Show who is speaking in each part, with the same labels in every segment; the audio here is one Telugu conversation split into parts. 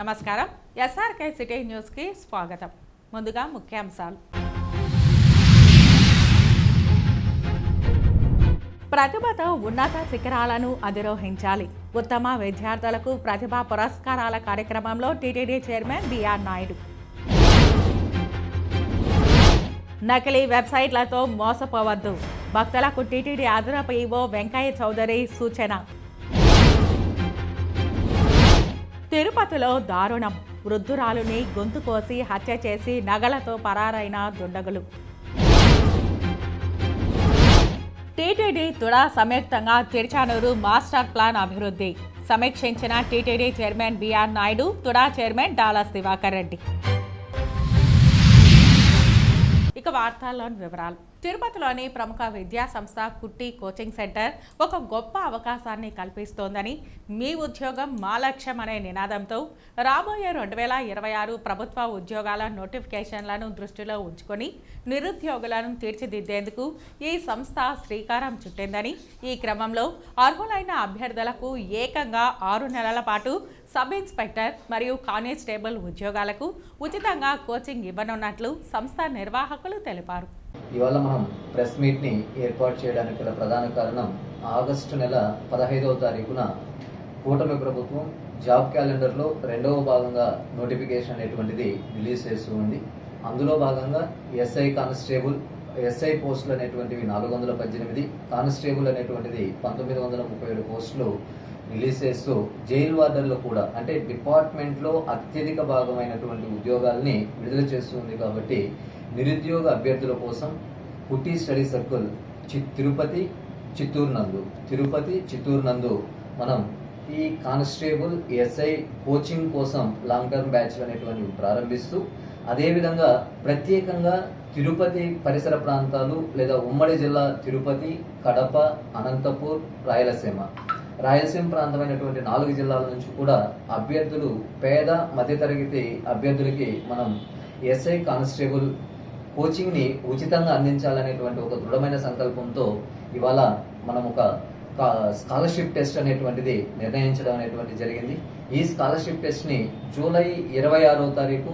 Speaker 1: నమస్కారం. ఎస్ఆర్కే సిటీ న్యూస్కి స్వాగతం. ముందుగా ముఖ్యాంశాలు. ప్రతిభతో ఉన్నత శిఖరాలను అధిరోహించాలి. ఉత్తమ విద్యార్థులకు ప్రతిభా పురస్కారాల కార్యక్రమంలో టీటీడీ చైర్మన్ బిఆర్ నాయుడు. నకిలీ వెబ్సైట్లతో మోసపోవద్దు. భక్తులకు టీటీడీ అదనపు ఈవో వెంకయ్య చౌదరి సూచన. తిరుపతిలో దారుణం. వృద్ధురాలుని గొంతు కోసి హత్య చేసి నగలతో పరారైన దుండగులు. టీటీడీ తుడా సంయుక్తంగా తిరుచానూరు మాస్టర్ ప్లాన్ అభివృద్ధి సమీక్షించిన TTD chairman B R Naidu, TUDA chairman Dollars Diwakar Reddy. ఇక వార్తల్లోని వివరాలు. తిరుపతిలోని ప్రముఖ విద్యా సంస్థ కుట్టి కోచింగ్ సెంటర్ ఒక గొప్ప అవకాశాన్ని కల్పిస్తోందని, మీ ఉద్యోగం మా లక్ష్యం అనే నినాదంతో రాబోయే 2026 ప్రభుత్వ ఉద్యోగాల నోటిఫికేషన్లను దృష్టిలో ఉంచుకొని నిరుద్యోగులను తీర్చిదిద్దేందుకు ఈ సంస్థ శ్రీకారం చుట్టిందని, ఈ క్రమంలో అర్హులైన అభ్యర్థులకు ఏకంగా 6 నెలల పాటు సబ్ ఇన్స్పెక్టర్ మరియు కానిస్టేబుల్ ఉద్యోగాలకు ఉచితంగా కోచింగ్ ఇవ్వనున్నట్లు సంస్థ నిర్వాహకులు తెలిపారు.
Speaker 2: ఇవాళ మనం ప్రెస్ మీట్ని ఏర్పాటు చేయడానికి గల ప్రధాన కారణం, ఆగస్టు నెల 15వ తారీఖున కూటమి ప్రభుత్వం జాబ్ క్యాలెండర్లో 2వ భాగంగా నోటిఫికేషన్ అనేటువంటిది రిలీజ్ చేస్తూ ఉంది. అందులో భాగంగా ఎస్ఐ కానిస్టేబుల్, ఎస్ఐ పోస్టులు అనేటువంటివి 418, కానిస్టేబుల్ అనేటువంటిది 1937 పోస్టులు రిలీజ్ చేస్తూ జైల్ వార్డర్లో కూడా, అంటే డిపార్ట్మెంట్లో అత్యధిక భాగమైనటువంటి ఉద్యోగాల్ని విడుదల చేస్తుంది. కాబట్టి నిరుద్యోగ అభ్యర్థుల కోసం కుట్టి స్టడీ సర్కిల్ తిరుపతి, చిత్తూరు నందు మనం ఈ కానిస్టేబుల్, ఎస్ఐ కోచింగ్ కోసం లాంగ్ టర్మ్ బ్యాచ్లు అనేటువంటివి ప్రారంభిస్తూ, అదేవిధంగా ప్రత్యేకంగా తిరుపతి పరిసర ప్రాంతాలు లేదా ఉమ్మడి జిల్లా తిరుపతి, కడప, అనంతపూర్, రాయలసీమ ప్రాంతమైనటువంటి 4 జిల్లాల నుంచి కూడా అభ్యర్థులు, పేద మధ్యతరగతి అభ్యర్థులకి మనం ఎస్ఐ కానిస్టేబుల్ కోచింగ్ని ఉచితంగా అందించాలనేటువంటి ఒక దృఢమైన సంకల్పంతో ఇవాళ మనం ఒక స్కాలర్షిప్ టెస్ట్ అనేటువంటిది నిర్ణయించడం అనేటువంటిది జరిగింది. ఈ స్కాలర్షిప్ టెస్ట్ని జూలై 26వ తారీఖు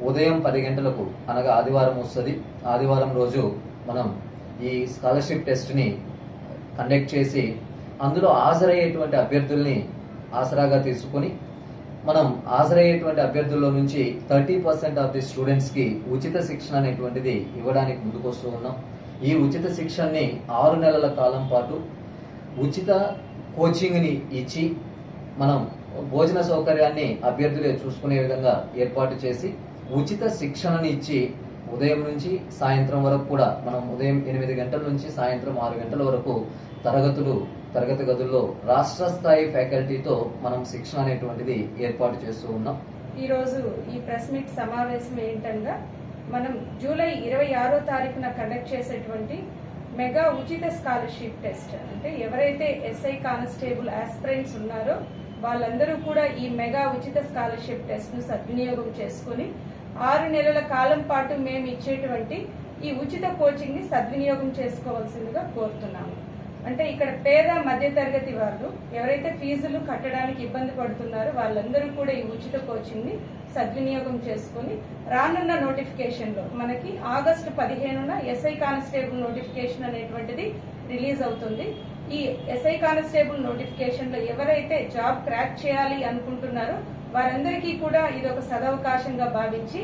Speaker 2: ఉదయం 10 గంటలకు, అనగా ఆదివారం వస్తుంది, ఆదివారం రోజు మనం ఈ స్కాలర్షిప్ టెస్ట్ని కండక్ట్ చేసి అందులో హాజరయ్యేటువంటి అభ్యర్థుల్ని ఆసరాగా తీసుకొని మనం హాజరయ్యేటువంటి అభ్యర్థుల్లో నుంచి 30% ఆఫ్ ది స్టూడెంట్స్కి ఉచిత శిక్షణ అనేటువంటిది ఇవ్వడానికి ముందుకొస్తూ ఉన్నాం. ఈ ఉచిత శిక్షణని 6 నెలల కాలం పాటు ఉచిత కోచింగ్ని ఇచ్చి మనం భోజన సౌకర్యాన్ని అభ్యర్థులే చూసుకునే విధంగా ఏర్పాటు చేసి ఉచిత శిక్షణని ఇచ్చి ఉదయం నుంచి సాయంత్రం వరకు కూడా మనం ఉదయం 8 గంటల నుంచి సాయంత్రం 6 గంటల వరకు తరగతి గదుల్లో రాష్ట్ర స్థాయి ఫ్యాకల్టీతో మనం శిక్షణ అనేటువంటిది ఏర్పాటు చేస్తూ ఉన్నాం.
Speaker 3: ఈరోజు ఈ ప్రెస్ మీట్ సమావేశం ఏంటంగా, మనం జూలై 26వ తారీఖున కండక్ట్ చేసేటువంటి మెగా ఉచిత స్కాలర్షిప్ టెస్ట్, అంటే ఎవరైతే ఎస్ఐ కానిస్టేబుల్ ఆస్పిరెంట్స్ ఉన్నారో వాళ్ళందరూ కూడా ఈ మెగా ఉచిత స్కాలర్షిప్ టెస్ట్ ను సద్వినియోగం చేసుకుని 6 నెలల కాలం పాటు మేము ఇచ్చేటువంటి ఈ ఉచిత కోచింగ్ ని సద్వినియోగం చేసుకోవాల్సిందిగా కోరుతున్నాము. అంటే ఇక్కడ పేద మధ్యతరగతి వాళ్ళు ఎవరైతే ఫీజులు కట్టడానికి ఇబ్బంది పడుతున్నారో వాళ్ళందరూ కూడా ఈ ఉచిత కోచింగ్ ని సద్వినియోగం చేసుకుని రానున్న నోటిఫికేషన్ లో మనకి ఆగస్టు 15న ఎస్ఐ కానిస్టేబుల్ నోటిఫికేషన్ అనేటువంటిది రిలీజ్ అవుతుంది. ఈ ఎస్ఐ కానిస్టేబుల్ నోటిఫికేషన్ లో ఎవరైతే జాబ్ క్రాక్ చేయాలి అనుకుంటున్నారో వారందరికీ కూడా ఇది ఒక సదవకాశంగా భావించి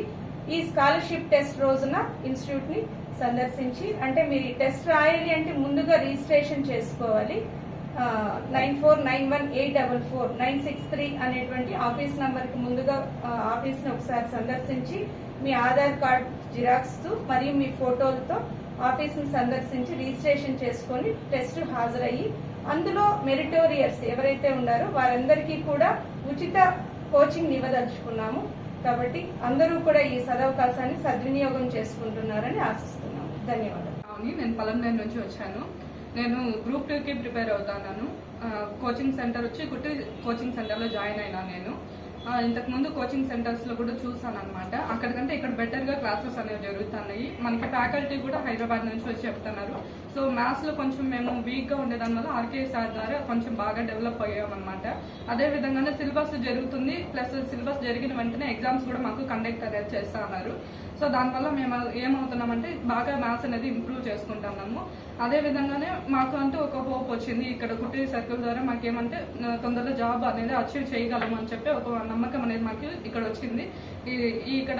Speaker 3: ఈ స్కాలర్షిప్ టెస్ట్ రోజున ఇన్స్టిట్యూట్ ని సందర్శించి, అంటే మీరు ఈ టెస్ట్ రాయాలి అంటే ముందుగా రిజిస్ట్రేషన్ చేసుకోవాలి. 9491844963 అనేటువంటి ఆఫీస్ నంబర్ కి ముందుగా ఆఫీస్ ని ఒకసారి సందర్శించి మీ ఆధార్ కార్డ్ జిరాక్స్ తో మరియు మీ ఫోటోలతో ఆఫీస్ ని సందర్శించి రిజిస్ట్రేషన్ చేసుకొని టెస్ట్ హాజరయ్యి అందులో మెరిటోరియర్స్ ఎవరైతే ఉన్నారో వారందరికీ కూడా ఉచిత కోచింగ్ ఇవ్వదలుచుకున్నాము. కాబట్టి అందరూ కూడా ఈ సదవకాశాన్ని సద్వినియోగం చేసుకుంటున్నారని ఆశిస్తున్నాము. ధన్యవాదాలు.
Speaker 4: నేను పలంనేరు నుంచి వచ్చాను. నేను గ్రూప్ 2కి ప్రిపేర్ అవుతాను. కోచింగ్ సెంటర్ వచ్చి గుట్టి కోచింగ్ సెంటర్లో జాయిన్ అయినా. ఇంతకుముందు కోచింగ్ సెంటర్స్లో కూడా చూసాను అనమాట. అక్కడికంటే ఇక్కడ బెటర్గా క్లాసెస్ అనేవి జరుగుతున్నాయి. మనకి ఫ్యాకల్టీ కూడా హైదరాబాద్ నుంచి వచ్చి చెప్తున్నారు. సో మ్యాథ్స్లో కొంచెం మేము వీక్గా ఉండేదాని వల్ల ఆర్కే సార్ ద్వారా కొంచెం బాగా డెవలప్ అయ్యామన్నమాట. అదేవిధంగానే సిలబస్ జరుగుతుంది, ప్లస్ సిలబస్ జరిగిన వెంటనే ఎగ్జామ్స్ కూడా మాకు కండక్ట్ అనేది చేస్తా ఉన్నారు. సో దానివల్ల మేము ఏమవుతున్నామంటే బాగా మ్యాథ్స్ అనేది ఇంప్రూవ్ చేసుకుంటున్నాము. అదేవిధంగానే మాకు అంటూ ఒక హోప్ వచ్చింది. ఇక్కడ కుట్టి సర్కిల్ ద్వారా మాకేమంటే తొందరగా జాబ్ అనేది అచీవ్ చేయగలము అని చెప్పి ఒక నమ్మకం అనేది మాకు ఇక్కడ వచ్చింది. ఇక్కడ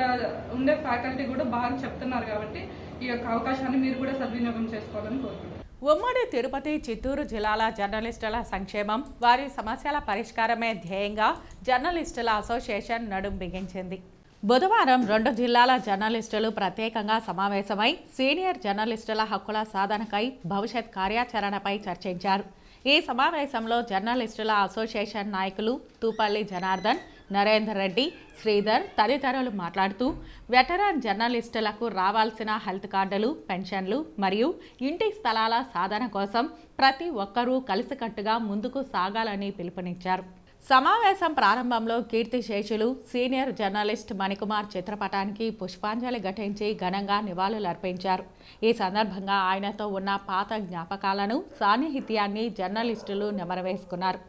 Speaker 4: ఉండే ఫ్యాకల్టీ కూడా బాగా చెప్తున్నారు కాబట్టి ఈ యొక్క అవకాశాన్ని మీరు కూడా సద్వినియోగం చేసుకోవాలని కోరుకుంటున్నాను.
Speaker 1: ఉమ్మడి తిరుపతి, చిత్తూరు జిల్లాల జర్నలిస్టుల సంక్షేమం, వారి సమస్యల పరిష్కారమే ధ్యేయంగా జర్నలిస్టుల అసోసియేషన్ నడుం బిగించింది. బుధవారం 2 జిల్లాల జర్నలిస్టులు ప్రత్యేకంగా సమావేశమై సీనియర్ జర్నలిస్టుల హక్కుల సాధనకై భవిష్యత్ కార్యాచరణపై చర్చించారు. ఈ సమావేశంలో జర్నలిస్టుల అసోసియేషన్ నాయకులు తూపల్లి జనార్దన్, నరేందర్ రెడ్డి, శ్రీధర్ తదితరులు మాట్లాడుతూ వెటరన్ జర్నలిస్టులకు రావాల్సిన హెల్త్ కార్డులు, పెన్షన్లు మరియు ఇంటి స్థలాల సాధన కోసం ప్రతి ఒక్కరూ కలిసికట్టుగా ముందుకు సాగాలని పిలుపునిచ్చారు. సమావేశం ప్రారంభంలో కీర్తిశేషులు సీనియర్ జర్నలిస్ట్ మణికుమార్ చిత్రపటానికి పుష్పాంజలి ఘటించి ఘనంగా నివాళులర్పించారు. ఈ సందర్భంగా ఆయనతో ఉన్న పాత జ్ఞాపకాలను, సాన్నిహిత్యాన్ని జర్నలిస్టులు నెమరవేసుకున్నారు.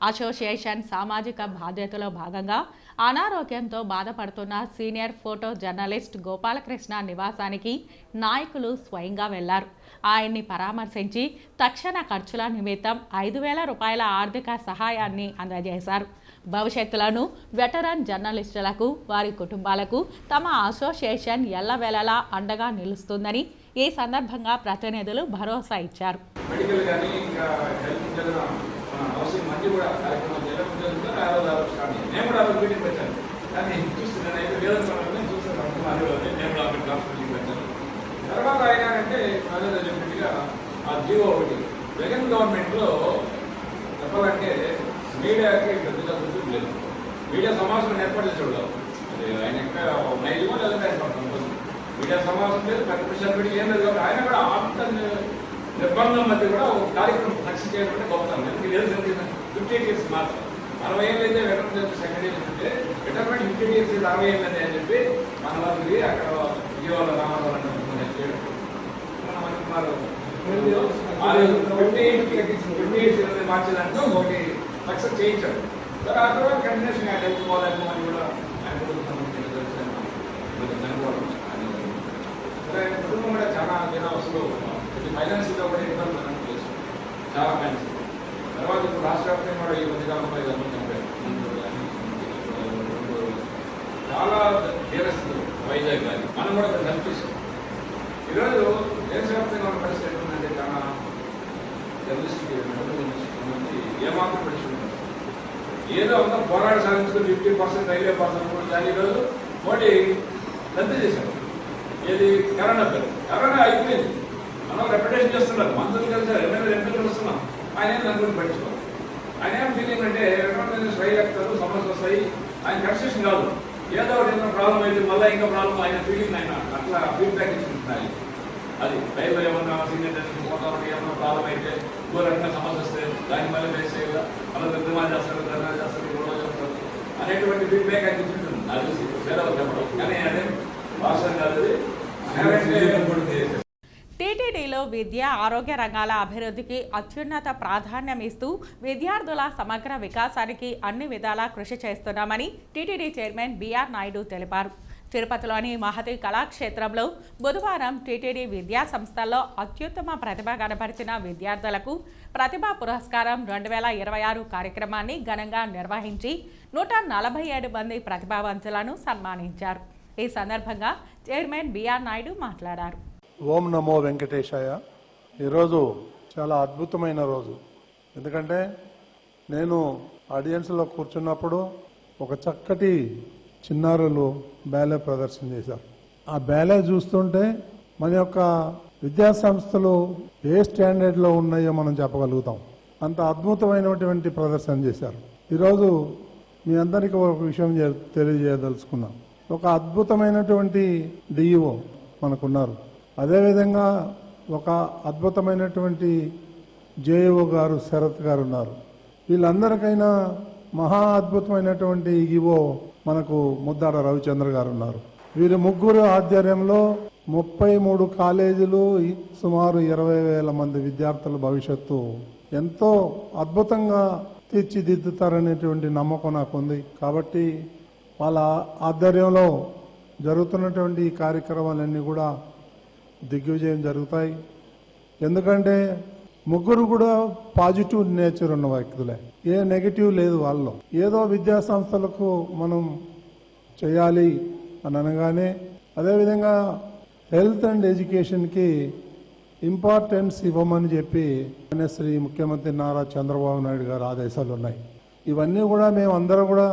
Speaker 1: అసోసియేషన్ సామాజిక బాధ్యతలో భాగంగా అనారోగ్యంతో బాధపడుతున్న సీనియర్ ఫోటో జర్నలిస్ట్ గోపాలకృష్ణ నివాసానికి నాయకులు స్వయంగా వెళ్లారు. ఆయన్ని పరామర్శించి తక్షణ ఖర్చుల నిమిత్తం 5,000 రూపాయల ఆర్థిక సహాయాన్ని అందజేశారు. భవిష్యత్తులను వెటరన్ జర్నలిస్టులకు, వారి కుటుంబాలకు తమ అసోసియేషన్ ఎల్లవేళలా అండగా నిలుస్తుందని ఈ సందర్భంగా ప్రతినిధులు భరోసా ఇచ్చారు.
Speaker 5: హౌసింగ్ మంది కూడా కార్యక్రమం నేను కూడా మీటింగ్ పెట్టాను. కానీ చూస్తున్నాను అయితే వేరే చూస్తున్నాను నేను కూడా మీటింగ్ పెట్టాను. తర్వాత అయినారంటే అదే చెప్పినట్టుగా ఆ జీవో ఒకటి జగన్ గవర్నమెంట్లో చెప్పాలంటే మీడియాకి పెద్దగా గుర్తింపు లేదు. మీడియా సమావేశం ఏర్పాటు చేసేవాళ్ళు ఆయన నైజమో లేదంటే మీడియా సమావేశం లేదు, పెద్ద విషయాలు పెట్టి ఏం లేదు కాబట్టి ఆయన కూడా అంత నిర్బంధం మధ్య కూడా ఒక కార్యక్రమం సక్సెస్ చేయడం గొప్పతాం. ఎందుకు లేదు 58 years మాత్రం 60 ఏళ్ళు అయితే వెటర్మెంట్ సెకండ్ ఇయర్ ఉంటే వెటర్మెంట్ 58 years 60 ఏళ్ళు అని చెప్పి మన వాళ్ళకి అక్కడ విజయవాడ రామారావు చేయడం మార్చేదాంట్లో ఒకటి సక్సెస్ చేయించాడు. సరే ఆ తర్వాత కంటిన్యూషన్ ఆయన తెలుసుకోవాలని అని కూడా ఆయన చనిపోవడం. సరే ఆయన కుటుంబం కూడా చాలా దినావస్థలో ఫైనాన్షియల్గా కూడా ఇబ్బందులు అన్నట్టు చాలా మంచి. తర్వాత ఇప్పుడు రాష్ట్ర వ్యాప్తంగా కూడా ఈ మధ్యకాలంలో ఇవన్నీ చనిపోయారు. చాలా తీరస్థితులు వైజాగ్ కానీ మనం కూడా ఇక్కడ కనిపిస్తాం. ఈరోజు దేశవ్యాప్తంగా ఉన్న పరిస్థితి ఎట్లుందంటే చాలా జర్నలిస్ట్కి ఏమాత్రం పరిస్థితి ఏదో అంతా పోరాట సాధించుకుని 50% రైల్వే పర్సెంట్ కూడా దాని ఈరోజు మోడీ రద్దు చేశారు. ఏది కరోనా పేరు కరోనా అయిపోయింది. మనం రెప్యుటేషన్ చేస్తున్నారు, మంత్రులు కలిసారు, ఎంపీలు వస్తున్నాం. ఆయన ఏం దాని గురించి పట్టించుకోవాలి. ఆయన ఏం ఫీలింగ్ అంటే ఎకనామిక్ రైలు ఎక్కుతారు, సమస్యలు వస్తాయి. ఆయన కన్స్ట్రక్షన్ కాదు, ఏదో ఒకటి ఏదైనా ప్రాబ్లం అయితే మళ్ళీ ఇంకా ప్రాబ్లం ఆయన ఫీలింగ్ ఆయన అట్లా ఫీడ్బ్యాక్ ఇచ్చుకుంటున్నారు. అది రైల్లో ఏమన్నా సీనియర్ పోతామంటే ఏమన్నా ప్రాబ్లం అయితే ఘోరంగా సమస్య వస్తే దాన్ని మళ్ళీ వేస్ట్ చేయగా మళ్ళీ నిర్మాణం చేస్తారు, ధర్నాలు చేస్తారు, గొడవ చేస్తారు అనేటువంటి ఫీడ్బ్యాక్ ఆయన ఇచ్చుంటుంది. అది వేరే చెప్పడం కానీ అదే వాస్తవం కాదు.
Speaker 1: టీటీడీలో విద్య, ఆరోగ్య రంగాల అభివృద్ధికి అత్యున్నత ప్రాధాన్యం ఇస్తూ విద్యార్థుల సమగ్ర వికాసానికి అన్ని విధాలా కృషి చేస్తున్నామని టీటీడీ చైర్మన్ బిఆర్ నాయుడు తెలిపారు. తిరుపతిలోని మహతి కళాక్షేత్రంలో బుధవారం టీటీడీ విద్యా సంస్థల్లో అత్యుత్తమ ప్రతిభ కనబరిచిన విద్యార్థులకు ప్రతిభా పురస్కారం 2026 కార్యక్రమాన్ని ఘనంగా నిర్వహించి 147 మంది ప్రతిభావంతులను సన్మానించారు. ఈ సందర్భంగా చైర్మన్ బిఆర్ నాయుడు మాట్లాడారు.
Speaker 6: ఓం నమో వెంకటేశాయ. ఈరోజు చాలా అద్భుతమైన రోజు. ఎందుకంటే నేను ఆడియన్స్లో కూర్చున్నప్పుడు ఒక చక్కటి చిన్నారులు బ్యాలే ప్రదర్శన చేశారు. ఆ బ్యాలే చూస్తుంటే మన యొక్క విద్యా సంస్థలు ఏ స్టాండర్డ్లో ఉన్నాయో మనం చెప్పగలుగుతాం. అంత అద్భుతమైనటువంటి ప్రదర్శన చేశారు. ఈరోజు మీ అందరికీ ఒక విషయం తెలియజేయదలుచుకున్నాం. ఒక అద్భుతమైనటువంటి డిఈఓ మనకున్నారు. అదేవిధంగా ఒక అద్భుతమైనటువంటి జేఈఓ గారు శరత్ గారు ఉన్నారు. వీళ్ళందరికైనా మహా అద్భుతమైనటువంటి ఈవో మనకు ముద్దాడ రవిచంద్ర గారు ఉన్నారు. వీరి ముగ్గురు ఆధ్వర్యంలో 33 కాలేజీలు, సుమారు 20,000 మంది విద్యార్థుల భవిష్యత్తు ఎంతో అద్భుతంగా తీర్చిదిద్దుతారనేటువంటి నమ్మకం నాకు ఉంది. కాబట్టి వాళ్ళ ఆధ్వర్యంలో జరుగుతున్నటువంటి ఈ కార్యక్రమాలన్నీ కూడా దిగ్విజయం జరుగుతాయి. ఎందుకంటే ముగ్గురు కూడా పాజిటివ్ నేచర్ ఉన్న వ్యక్తులే, ఏ నెగిటివ్ లేదు వాళ్ళలో. ఏదో విద్యా సంస్థలకు మనం చేయాలి అని అనగానే అదేవిధంగా హెల్త్ అండ్ ఎడ్యుకేషన్కి ఇంపార్టెన్స్ ఇవ్వమని చెప్పి శ్రీ ముఖ్యమంత్రి నారా చంద్రబాబు నాయుడు గారు ఆదేశాలు ఉన్నాయి. ఇవన్నీ కూడా మేము అందరం కూడా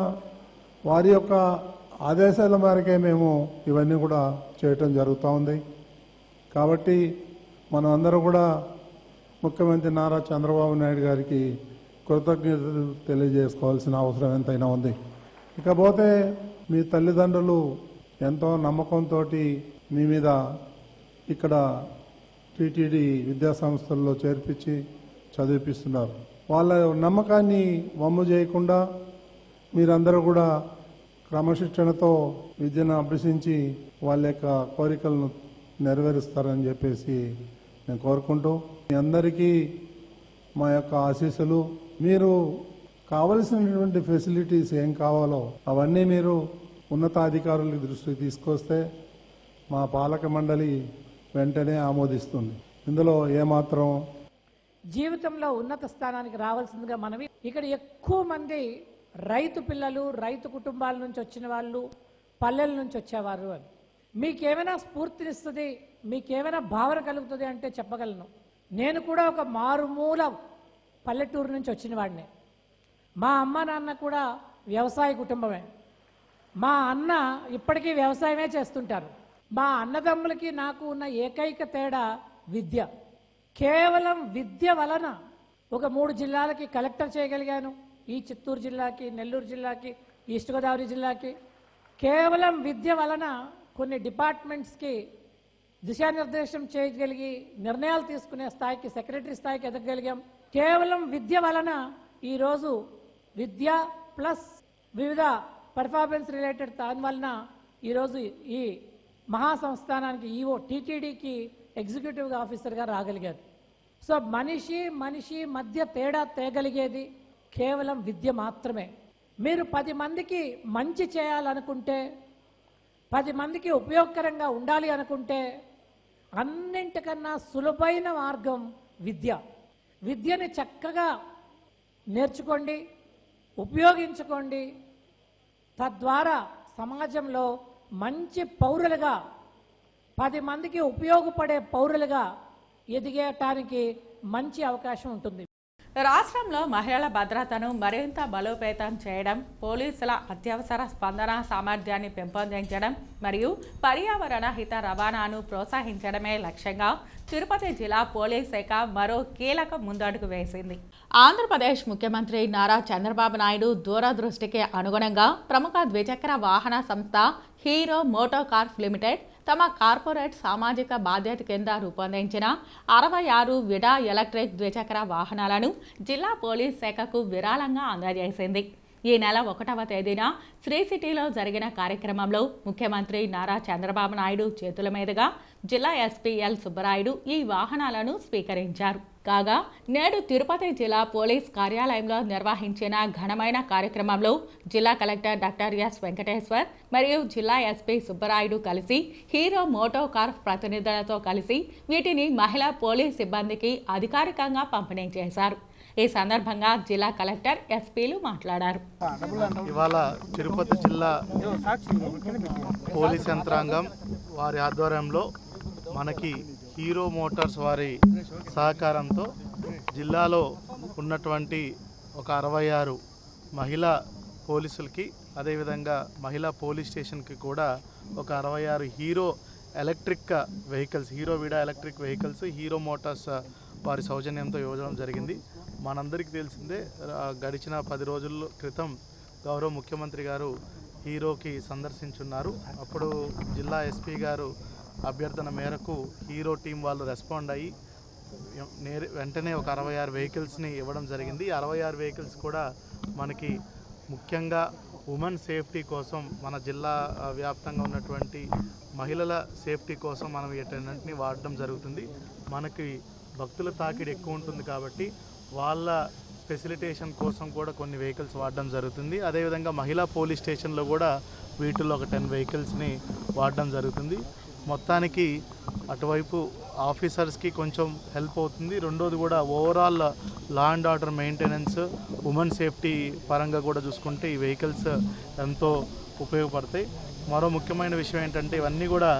Speaker 6: వారి యొక్క ఆదేశాల మేరకే మేము ఇవన్నీ కూడా చేయటం జరుగుతూ ఉంది. కాబట్టి మనం అందరూ కూడా ముఖ్యమంత్రి నారా చంద్రబాబు నాయుడు గారికి కృతజ్ఞతలు తెలియజేసుకోవాల్సిన అవసరం ఎంతైనా ఉంది. ఇకపోతే మీ తల్లిదండ్రులు ఎంతో నమ్మకంతో మీ మీద ఇక్కడ టీటీడీ విద్యా సంస్థల్లో చేర్పించి చదివిపిస్తున్నారు. వాళ్ళ నమ్మకాన్ని వమ్ము చేయకుండా మీరందరూ కూడా క్రమశిక్షణతో విద్యను అభ్యసించి వాళ్ళ యొక్క కోరికలను నెరవేరుస్తారని చెప్పేసి నేను కోరుకుంటూ, మీ అందరికీ మా యొక్క ఆశీస్సులు. మీరు కావలసినటువంటి ఫెసిలిటీస్ ఏం కావాలో అవన్నీ మీరు ఉన్నతాధికారుల దృష్టికి తీసుకొస్తే మా పాలక మండలి వెంటనే ఆమోదిస్తుంది. ఇందులో ఏమాత్రం
Speaker 7: జీవితంలో ఉన్నత స్థానానికి రావాల్సిందిగా మనవి. ఇక్కడ ఎక్కువ మంది రైతు పిల్లలు, రైతు కుటుంబాల నుంచి వచ్చిన వాళ్ళు, పల్లెల నుంచి వచ్చేవారు అని మీకేమైనా స్ఫూర్తినిస్తుంది, మీకేమైనా భావన కలుగుతుంది అంటే చెప్పగలను. నేను కూడా ఒక మారుమూల పల్లెటూరు నుంచి వచ్చిన వాడిని. మా అమ్మ నాన్న కూడా వ్యవసాయ కుటుంబమే. మా అన్న ఇప్పటికీ వ్యవసాయమే చేస్తుంటారు. మా అన్నదమ్ములకి నాకు ఉన్న ఏకైక తేడా విద్య. కేవలం విద్య వలన ఒక 3 జిల్లాలకి కలెక్టర్ చేయగలిగాను. ఈ చిత్తూరు జిల్లాకి, నెల్లూరు జిల్లాకి, ఈస్ట్ గోదావరి జిల్లాకి. కేవలం విద్య వలన కొన్ని డిపార్ట్మెంట్స్కి దిశానిర్దేశం చేయగలిగి నిర్ణయాలు తీసుకునే స్థాయికి, సెక్రటరీ స్థాయికి ఎదగగలిగాం. కేవలం విద్య వలన ఈరోజు విద్య ప్లస్ వివిధ పర్ఫార్మెన్స్ రిలేటెడ్ దాని వలన ఈరోజు ఈ మహాసంస్థానానికి ఈవో టీటీడీకి ఎగ్జిక్యూటివ్ ఆఫీసర్గా రాగలిగారు. సో మనిషి మధ్య తేడా తేగలిగేది కేవలం విద్య మాత్రమే. మీరు 10 మందికి మంచి చేయాలనుకుంటే, 10 మందికి ఉపయోగకరంగా ఉండాలి అనుకుంటే అన్నింటికన్నా సులభమైన మార్గం విద్య. విద్యని చక్కగా నేర్చుకోండి, ఉపయోగించుకోండి. తద్వారా సమాజంలో మంచి పౌరులుగా, 10 మందికి ఉపయోగపడే పౌరులుగా ఎదిగేయటానికి మంచి అవకాశం ఉంటుంది.
Speaker 1: రాష్ట్రంలో మహిళల భద్రతను మరింత బలోపేతం చేయడం, పోలీసుల అత్యవసర స్పందన సామర్థ్యాన్ని పెంపొందించడం మరియు పర్యావరణ హిత రవాణాను ప్రోత్సహించడమే లక్ష్యంగా తిరుపతి జిల్లా పోలీస్ శాఖ మరో కీలక ముందడుగు వేసింది. ఆంధ్రప్రదేశ్ ముఖ్యమంత్రి నారా చంద్రబాబు నాయుడు దూరదృష్టికి అనుగుణంగా ప్రముఖ ద్విచక్ర వాహన సంస్థ హీరో మోటోకార్ప్ లిమిటెడ్ తమ కార్పొరేట్ సామాజిక బాధ్యత కింద రూపొందించిన 66 విడా ఎలక్ట్రిక్ ద్విచక్ర వాహనాలను జిల్లా పోలీస్ శాఖకు విరాళంగా అందజేసింది. ఈ నెల 1వ తేదీన శ్రీ సిటీలో జరిగిన కార్యక్రమంలో ముఖ్యమంత్రి నారా చంద్రబాబు నాయుడు చేతుల మీదుగా జిల్లా ఎస్పీ ఎల్ సుబ్బరాయుడు ఈ వాహనాలను స్వీకరించారు. కాగా నేడు తిరుపతి జిల్లా పోలీస్ కార్యాలయంలో నిర్వహించిన ఘనమైన కార్యక్రమంలో జిల్లా కలెక్టర్ డాక్టర్ ఎస్ వెంకటేశ్వర్ మరియు జిల్లా ఎస్పీ సుబ్బరాయుడు కలిసి హీరో మోటోకార్ప్ ప్రతినిధులతో కలిసి వీటిని మహిళా పోలీస్ సిబ్బందికి అధికారికంగా పంపిణీ చేశారు. ఈ సందర్భంగా జిల్లా కలెక్టర్ ఎస్పీలు మాట్లాడారు.
Speaker 8: ఇవాళ తిరుపతి జిల్లా పోలీస్ యంత్రాంగం వారి ఆధ్వర్యంలో మనకి హీరో మోటార్స్ వారి సహకారంతో జిల్లాలో ఉన్నటువంటి ఒక 66 మహిళా పోలీసులకి, అదేవిధంగా మహిళా పోలీస్ స్టేషన్కి కూడా ఒక 66 Hero Electric vehicles, Hero Vida electric vehicles Hero Motors వారి సౌజన్యంతో ఇవ్వడం జరిగింది. మనందరికీ తెలిసిందే, గడిచిన 10 రోజుల క్రితం గౌరవ ముఖ్యమంత్రి గారు హీరోకి సందర్శించున్నారు. అప్పుడు జిల్లా ఎస్పీ గారు అభ్యర్థన మేరకు హీరో టీం వాళ్ళు రెస్పాండ్ అయ్యి వెంటనే ఒక 66 వెహికల్స్ని ఇవ్వడం జరిగింది. 66 వెహికల్స్ కూడా మనకి ముఖ్యంగా ఉమెన్ సేఫ్టీ కోసం మన జిల్లా వ్యాప్తంగా ఉన్నటువంటి మహిళల సేఫ్టీ కోసం మనం వీటన్నింటినీ వాడడం జరుగుతుంది. మనకి భక్తుల తాకిడి ఎక్కువ ఉంటుంది కాబట్టి వాళ్ళ ఫెసిలిటేషన్ కోసం కూడా కొన్ని వెహికల్స్ వాడడం జరుగుతుంది. అదేవిధంగా మహిళా పోలీస్ స్టేషన్లో కూడా వీటిల్లో ఒక 10 వెహికల్స్ని వాడడం జరుగుతుంది. మొత్తానికి అటువైపు ఆఫీసర్స్కి కొంచెం హెల్ప్ అవుతుంది. రెండోది కూడా overall law and order maintenance, women safety పరంగా కూడా చూసుకుంటే ఈ వెహికల్స్ ఎంతో ఉపయోగపడతాయి. మరో ముఖ్యమైన విషయం ఏంటంటే ఇవన్నీ కూడా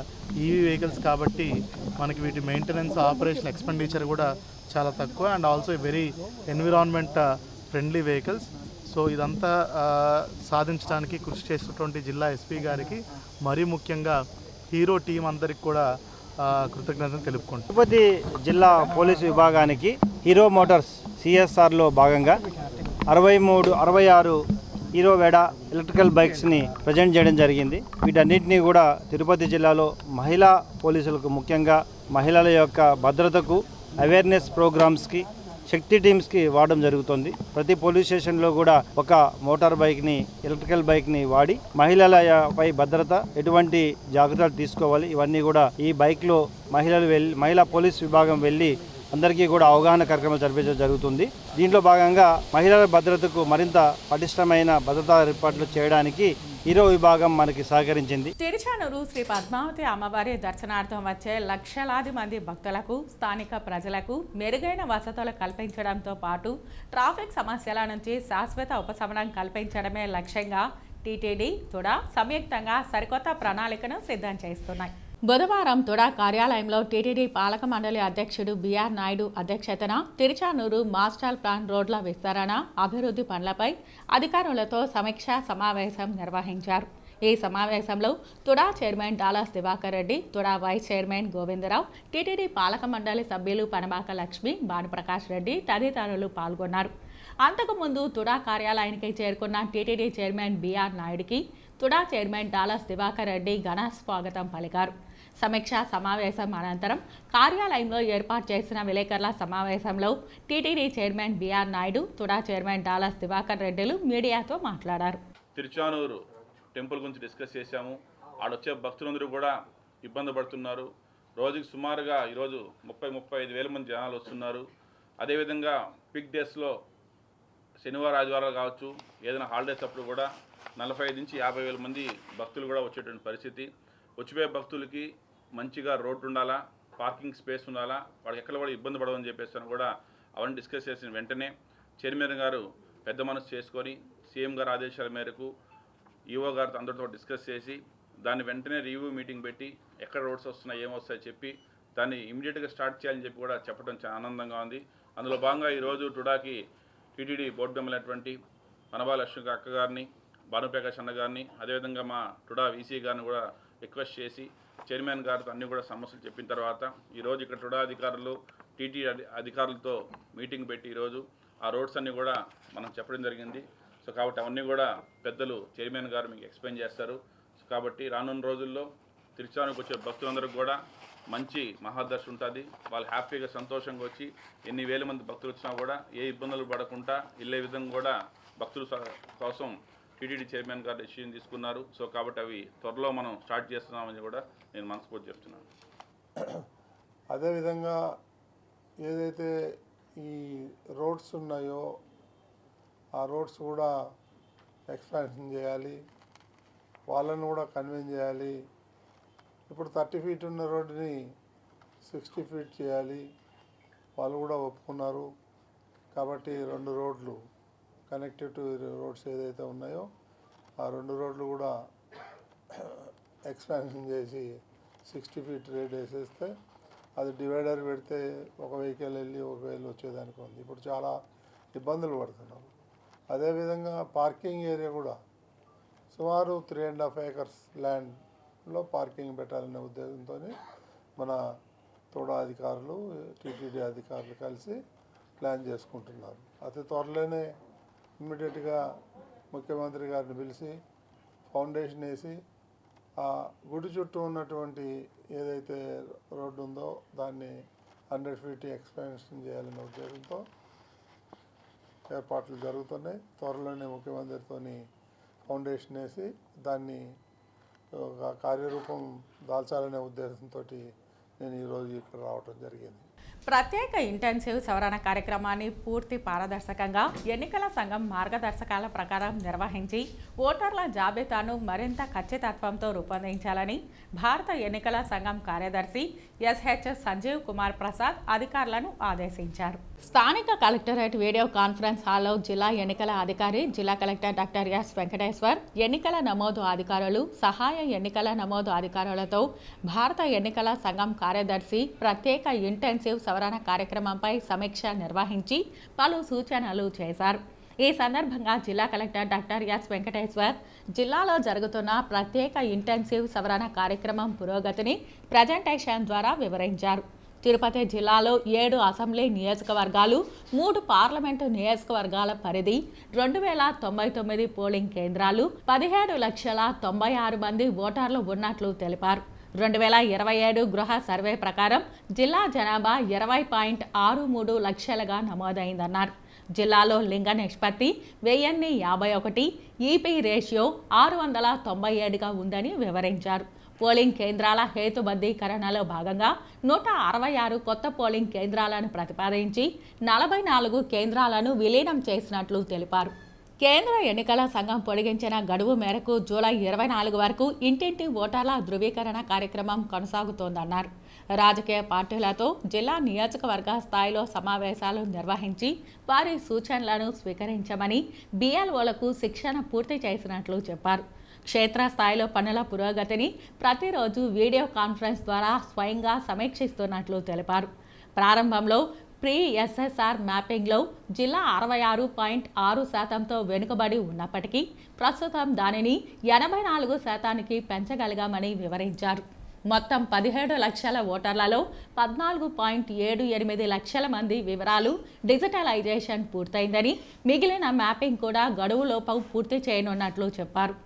Speaker 8: ఈవీ వెహికల్స్ కాబట్టి మనకి వీటి మెయింటెనెన్స్, ఆపరేషన్ ఎక్స్పెండిచర్ కూడా చాలా తక్కువ and also very environment friendly vehicles. So ఇదంతా సాధించడానికి కృషి చేసినటువంటి జిల్లా ఎస్పీ గారికి, మరీ ముఖ్యంగా హీరో టీం అందరికి కూడా కృతజ్ఞతలు తెలుపుకుంటాం.
Speaker 9: తిరుపతి జిల్లా పోలీసు విభాగానికి హీరో మోటార్స్ సిఎస్ఆర్లో భాగంగా 66 హీరో వెడా ఎలక్ట్రికల్ బైక్స్ని ప్రజెంట్ చేయడం జరిగింది. వీటన్నిటినీ కూడా తిరుపతి జిల్లాలో మహిళా పోలీసులకు, ముఖ్యంగా మహిళల యొక్క భద్రతకు, అవేర్నెస్ ప్రోగ్రామ్స్కి, శక్తి టీమ్స్కి వాడడం జరుగుతుంది. ప్రతి పోలీస్ స్టేషన్లో కూడా ఒక మోటార్ బైక్ని, ఎలక్ట్రికల్ బైక్ని వాడి మహిళలపై భద్రత, ఎటువంటి జాగ్రత్తలు తీసుకోవాలి, ఇవన్నీ కూడా ఈ బైక్లో మహిళా పోలీస్ విభాగం వెళ్ళి అందరికీ కూడా అవగాహన కార్యక్రమాలు జరిపించడం జరుగుతుంది. దీంట్లో భాగంగా మహిళల భద్రతకు మరింత పటిష్టమైన భద్రతా ఏర్పాట్లు చేయడానికి హీరో విభాగం మనకి సహకరించింది.
Speaker 1: తిరుచానూరు శ్రీ పద్మావతి అమ్మవారి దర్శనార్థం వచ్చే లక్షలాది మంది భక్తులకు, స్థానిక ప్రజలకు మెరుగైన వసతులు కల్పించడంతో పాటు ట్రాఫిక్ సమస్యల నుంచి శాశ్వత ఉపశమనం కల్పించడమే లక్ష్యంగా టీటీడీ, తుడా సంయుక్తంగా సరికొత్త ప్రణాళికను సిద్ధం చేస్తున్నాయి. బుధవారం తుడా కార్యాలయంలో టీటీడీ పాలక మండలి అధ్యక్షుడు బిఆర్ నాయుడు అధ్యక్షతన తిరుచానూరు మాస్టర్ ప్లాన్ రోడ్ల విస్తరణ, అభివృద్ధి పనులపై అధికారులతో సమీక్షా సమావేశం నిర్వహించారు. ఈ సమావేశంలో TUDA chairman Dollars Diwakar Reddy, TUDA vice chairman Govindarao, TTD పాలక మండలి సభ్యులు పనబాక లక్ష్మి, భానుప్రకాష్ రెడ్డి తదితరులు పాల్గొన్నారు. అంతకుముందు తుడా కార్యాలయానికి చేరుకున్న టీటీడీ చైర్మన్ బిఆర్ నాయుడుకి తుడా చైర్మన్ డాలస్ దివాకర్ రెడ్డి ఘన స్వాగతం పలికారు. సమీక్షా సమావేశం అనంతరం కార్యాలయంలో ఏర్పాటు చేసిన విలేకరుల సమావేశంలో TTD chairman B R Naidu, TUDA chairman Dollars Diwakar రెడ్డిలు మీడియాతో మాట్లాడారు.
Speaker 10: తిరుచానూరు టెంపుల్ గురించి డిస్కస్ చేశాము. ఆడొచ్చే భక్తులందరూ కూడా ఇబ్బంది పడుతున్నారు. రోజుకి సుమారుగా ఈరోజు 30-35 వేల మంది జనాలు వస్తున్నారు. అదేవిధంగా పిక్ డేస్లో శనివారం, ఆదివారాలు కావచ్చు, ఏదైనా హాలిడేస్ అప్పుడు కూడా 45 నుంచి 50 వేల మంది భక్తులు కూడా వచ్చేటువంటి పరిస్థితి. వచ్చిపోయే భక్తులకి మంచిగా రోడ్డు ఉండాలా, పార్కింగ్ స్పేస్ ఉండాలా, వాళ్ళకి ఎక్కడ కూడా ఇబ్బంది పడవని చెప్పేసి కూడా అవన్నీ డిస్కస్ చేసిన వెంటనే చైర్మన్ గారు పెద్ద మనసు చేసుకొని సీఎం గారి ఆదేశాల మేరకు ఈఓ గారితో అందరితో డిస్కస్ చేసి దాన్ని వెంటనే రివ్యూ మీటింగ్ పెట్టి ఎక్కడ రోడ్స్ వస్తున్నాయి, ఏమొస్తాయో చెప్పి దాన్ని ఇమీడియట్గా స్టార్ట్ చేయాలని చెప్పి కూడా చెప్పడం చాలా ఆనందంగా ఉంది. అందులో భాగంగా ఈరోజు టుడాకి టీటీడీ బోర్డు మెంబర్లైనటువంటి పనబా లక్ష్మి అక్క గారిని, భానుప్రకాష్ అన్న గారిని, అదేవిధంగా మా టుడా వీసీ గారిని కూడా రిక్వెస్ట్ చేసి చైర్మన్ గారితో అన్నీ కూడా సమస్యలు చెప్పిన తర్వాత ఈరోజు ఇక్కడ టుడా అధికారులు, టీటీ అధికారులతో మీటింగ్ పెట్టి ఈరోజు ఆ రోడ్స్ అన్నీ కూడా మనం చెప్పడం జరిగింది. సో కాబట్టి అవన్నీ కూడా పెద్దలు చైర్మన్ గారు మీకు ఎక్స్ప్లెయిన్ చేస్తారు. సో కాబట్టి రానున్న రోజుల్లో తిరుచానూరుకు వచ్చే భక్తులందరికీ కూడా మంచి మహాదర్శి ఉంటుంది. వాళ్ళు హ్యాపీగా సంతోషంగా వచ్చి ఎన్ని వేల మంది భక్తులు వచ్చినా కూడా ఏ ఇబ్బందులు పడకుండా వెళ్ళే విధంగా కూడా భక్తుల కోసం టీటీడీ చైర్మన్ గారు డెసిషన్ తీసుకున్నారు. సో కాబట్టి అవి త్వరలో మనం స్టార్ట్ చేస్తున్నామని కూడా నేను మనస్ఫూర్తి చెప్తున్నాను.
Speaker 6: అదేవిధంగా ఏదైతే ఈ రోడ్స్ ఉన్నాయో ఆ రోడ్స్ కూడా ఎక్స్పాన్షన్ చేయాలి, వాళ్ళను కూడా కన్విన్స్ చేయాలి. ఇప్పుడు 30 ఫీట్ ఉన్న రోడ్డుని 60 ఫీట్ చేయాలి, వాళ్ళు కూడా ఒప్పుకున్నారు. కాబట్టి 2 రోడ్లు కనెక్టివ్ రోడ్స్ ఏదైతే ఉన్నాయో ఆ 2 రోడ్లు కూడా ఎక్స్పాన్షన్ చేసి 60 ఫీట్ రేట్ వేసేస్తే అది డివైడర్ పెడితే ఒక వెహికల్ వెళ్ళి ఒక వెహికల్ వచ్చేదానికి ఉంది. ఇప్పుడు చాలా ఇబ్బందులు పడుతున్నారు. అదేవిధంగా పార్కింగ్ ఏరియా కూడా సుమారు 3.5 acres ల్యాండ్లో పార్కింగ్ పెట్టాలనే ఉద్దేశంతో మన తోడా అధికారులు, టీటీడీ అధికారులు కలిసి ప్లాన్ చేసుకుంటున్నారు. అతి త్వరలోనే ఇమ్మీడియట్గా ముఖ్యమంత్రి గారిని పిలిచి ఫౌండేషన్ వేసి ఆ గుడి చుట్టూ ఉన్నటువంటి ఏదైతే రోడ్డు ఉందో దాన్ని 100 ఫీట్ ఎక్స్పాన్షన్ చేయాలనే ఉద్దేశంతో ఏర్పాట్లు జరుగుతున్నాయి. త్వరలోనే ముఖ్యమంత్రితో ఫౌండేషన్ వేసి దాన్ని ఒక కార్యరూపం దాల్చాలనే ఉద్దేశంతో నేను ఈరోజు ఇక్కడ రావడం జరిగింది.
Speaker 1: ప్రత్యేక ఇంటెన్సివ్ సవరణ కార్యక్రమాన్ని పూర్తి పారదర్శకంగా ఎన్నికల సంఘం మార్గదర్శకాల ప్రకారం నిర్వహించి ఓటర్ల జాబితాను మరింత ఖచ్చితత్వంతో రూపొందించాలని భారత ఎన్నికల సంఘం కార్యదర్శి ఎస్హెచ్ సంజీవ్ కుమార్ ప్రసాద్ అధికారులను ఆదేశించారు. స్థానిక కలెక్టరేట్ వీడియో కాన్ఫరెన్స్ హాల్లో జిల్లా ఎన్నికల అధికారి, జిల్లా కలెక్టర్ డాక్టర్ ఎస్ వెంకటేశ్వర్, ఎన్నికల నమోదు అధికారులు, సహాయ ఎన్నికల నమోదు అధికారులతో భారత ఎన్నికల సంఘం కార్యదర్శి ప్రత్యేక ఇంటెన్సివ్ సవరణ కార్యక్రమంపై సమీక్ష నిర్వహించి పలు సూచనలు చేశారు. ఈ సందర్భంగా జిల్లా కలెక్టర్ డాక్టర్ ఎస్ వెంకటేశ్వర్ జిల్లాలో జరుగుతున్న ప్రత్యేక ఇంటెన్సివ్ సవరణ కార్యక్రమం పురోగతిని ప్రజెంటేషన్ ద్వారా వివరించారు. తిరుపతి జిల్లాలో 7 అసెంబ్లీ నియోజకవర్గాలు, 3 పార్లమెంటు నియోజకవర్గాల పరిధి, 2099 పోలింగ్ కేంద్రాలు, 17,96,000 మంది ఓటర్లు ఉన్నట్లు తెలిపారు. 2027 గృహ సర్వే ప్రకారం జిల్లా జనాభా 20.63 లక్షలుగా నమోదైందన్నారు. జిల్లాలో లింగ నిష్పత్తి 1051, ఈపీ రేషియో 697గా ఉందని వివరించారు. పోలింగ్ కేంద్రాల హేతుబద్ధీకరణలో భాగంగా 166 కొత్త పోలింగ్ కేంద్రాలను ప్రతిపాదించి 44 కేంద్రాలను విలీనం చేసినట్లు తెలిపారు. కేంద్ర ఎన్నికల సంఘం పొడిగించిన గడువు మేరకు జూలై 24 వరకు ఇంటింటి ఓటర్ల ధృవీకరణ కార్యక్రమం కొనసాగుతోందన్నారు. రాజకీయ పార్టీలతో జిల్లా నియోజకవర్గ స్థాయిలో సమావేశాలు నిర్వహించి వారి సూచనలను స్వీకరించమని బిఎల్ఓలకు శిక్షణ పూర్తి చేసినట్లు చెప్పారు. క్షేత్రస్థాయిలో పనుల పురోగతిని ప్రతిరోజు వీడియో కాన్ఫరెన్స్ ద్వారా స్వయంగా సమీక్షిస్తున్నట్లు తెలిపారు. ప్రారంభంలో ప్రీ ఎస్ఎస్ఆర్ మ్యాపింగ్లో జిల్లా 66.6%తో వెనుకబడి ఉన్నప్పటికీ ప్రస్తుతం దానిని 84%కి పెంచగలిగామని వివరించారు. మొత్తం 17 లక్షల ఓటర్లలో 14.78 లక్షల మంది వివరాలు డిజిటలైజేషన్ పూర్తయిందని, మిగిలిన మ్యాపింగ్ కూడా గడువులోపు పూర్తి చేయనున్నట్లు చెప్పారు.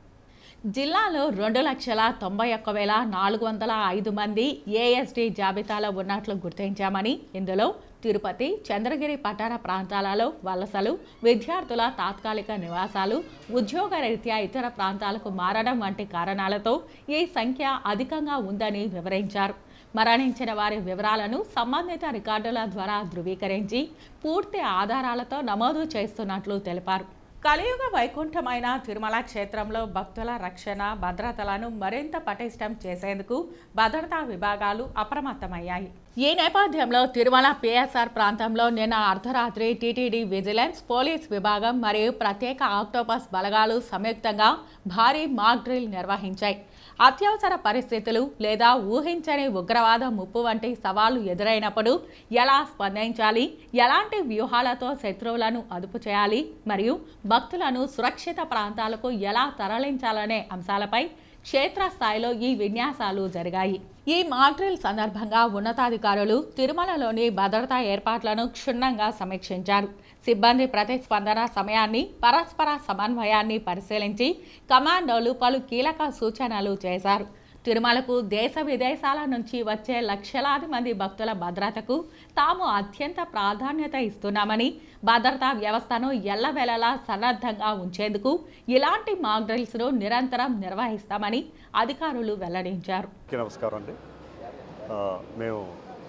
Speaker 1: జిల్లాలో 2,91,405 మంది ఏఎస్డి జాబితాలో ఉన్నట్లు గుర్తించామని, ఇందులో తిరుపతి, చంద్రగిరి పట్టణ ప్రాంతాలలో వలసలు, విద్యార్థుల తాత్కాలిక నివాసాలు, ఉద్యోగరీత్యా ఇతర ప్రాంతాలకు మారడం వంటి కారణాలతో ఈ సంఖ్య అధికంగా ఉందని వివరించారు. మరణించిన వారి వివరాలను సంబంధిత రికార్డుల ద్వారా ధృవీకరించి పూర్తి ఆధారాలతో నమోదు చేస్తున్నట్లు తెలిపారు. కలియుగ వైకుంఠమైన తిరుమల క్షేత్రంలో భక్తుల రక్షణ, భద్రతలను మరింత పటిష్టం చేసేందుకు భద్రతా విభాగాలు అప్రమత్తమయ్యాయి. ఈ నేపథ్యంలో తిరుమల పిఎస్ఆర్ ప్రాంతంలో నిన్న అర్ధరాత్రి టీటీడీ విజిలెన్స్, పోలీస్ విభాగం మరియు ప్రత్యేక ఆక్టోపస్ బలగాలు సంయుక్తంగా భారీ మాక్ డ్రిల్ నిర్వహించాయి. అత్యవసర పరిస్థితులు లేదా ఊహించని ఉగ్రవాద ముప్పు వంటి సవాళ్లు ఎదురైనప్పుడు ఎలా స్పందించాలి, ఎలాంటి వ్యూహాలతో శత్రువులను అదుపు చేయాలి మరియు భక్తులను సురక్షిత ప్రాంతాలకు ఎలా తరలించాలనే అంశాలపై క్షేత్రస్థాయిలో ఈ విన్యాసాలు జరిగాయి. ఈ మాక్ డ్రిల్ సందర్భంగా ఉన్నతాధికారులు తిరుమలలోని భద్రతా ఏర్పాట్లను క్షుణ్ణంగా సమీక్షించారు. సిబ్బంది ప్రతిస్పందన సమయాన్ని, పరస్పర సమన్వయాన్ని పరిశీలించి కమాండోలు పలు కీలక సూచనలు చేశారు. తిరుమలకు దేశ విదేశాల నుంచి వచ్చే లక్షలాది మంది భక్తుల భద్రతకు తాము అత్యంత ప్రాధాన్యత ఇస్తున్నామని, భద్రతా వ్యవస్థను ఎల్లవేళలా సన్నద్ధంగా ఉంచేందుకు ఇలాంటి మాక్ డ్రిల్స్ను నిరంతరం నిర్వహిస్తామని అధికారులు వెల్లడించారు.
Speaker 11: నమస్కారం అండి. మేము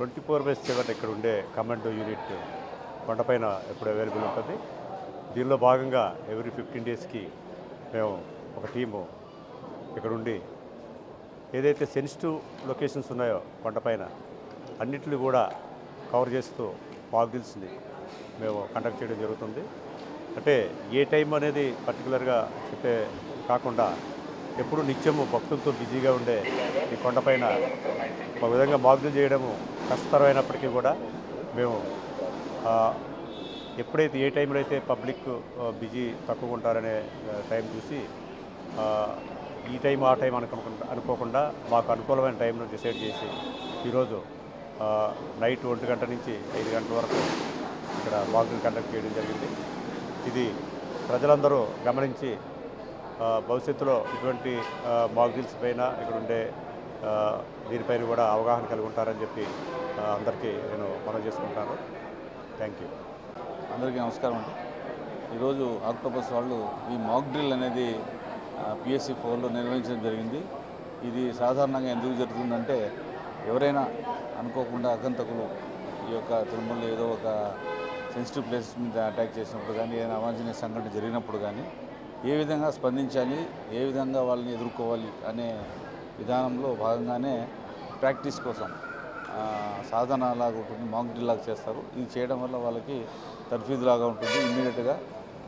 Speaker 11: 24/7 ఇక్కడ ఉండే కమాండో యూనిట్ కొండపైన ఎప్పుడు అవైలబుల్ ఉంటుంది. దీనిలో భాగంగా ఎవ్రీ 15 డేస్కి మేము ఒక టీము ఇక్కడ ఉండి ఏదైతే సెన్సిటివ్ లొకేషన్స్ ఉన్నాయో కొండపైన అన్నింటినీ కూడా కవర్ చేస్తూ మాక్ డ్రిల్స్ని మేము కండక్ట్ చేయడం జరుగుతుంది. అంటే ఏ టైం అనేది పర్టికులర్గా చెప్పే కాకుండా ఎప్పుడు నిత్యము భక్తులతో బిజీగా ఉండే ఈ కొండపైన ఒక విధంగా మాక్ డ్రిల్ చేయడము కష్టతరమైనప్పటికీ కూడా మేము ఎప్పుడైతే ఏ టైంలో అయితే పబ్లిక్ బిజీ తక్కువ ఉంటారనే టైం చూసి ఈ టైం ఆ టైం అనుకోకుండా మాకు అనుకూలమైన టైంను డిసైడ్ చేసి ఈరోజు నైట్ 1 గంట నుంచి 5 గంటల వరకు ఇక్కడ మాక్ డ్రిల్ కండక్ట్ చేయడం జరిగింది. ఇది ప్రజలందరూ గమనించి భవిష్యత్తులో ఇటువంటి మాక్ డ్రిల్స్ పైన ఇక్కడ ఉండే దీనిపైన కూడా అవగాహన కలిగి ఉంటారని చెప్పి అందరికీ నేను మనవి చేసుకుంటాను. Thank you.
Speaker 12: అందరికీ నమస్కారం అండి. ఈరోజు ఆక్టోపస్ వాళ్ళు ఈ మాక్ డ్రిల్ అనేది PSC 4లో నిర్వహించడం జరిగింది. ఇది సాధారణంగా ఎందుకు జరుగుతుందంటే ఎవరైనా అనుకోకుండా అగంతకులు ఈ యొక్క తిరుమలలో ఏదో ఒక సెన్సిటివ్ ప్లేస్ మీద అటాక్ చేసినప్పుడు కానీ ఏదైనా అవాంఛనీయ సంఘటన జరిగినప్పుడు కానీ ఏ విధంగా స్పందించాలి, ఏ విధంగా వాళ్ళని ఎదుర్కోవాలి అనే విధానంలో భాగంగానే ప్రాక్టీస్ కోసం సాధనలాగా ఉంటుంది, మాక్ డ్రిల్ లాగా చేస్తారు. ఇది చేయడం వల్ల వాళ్ళకి తర్ఫీదు లాగా ఉంటుంది. ఇమ్మీడియట్గా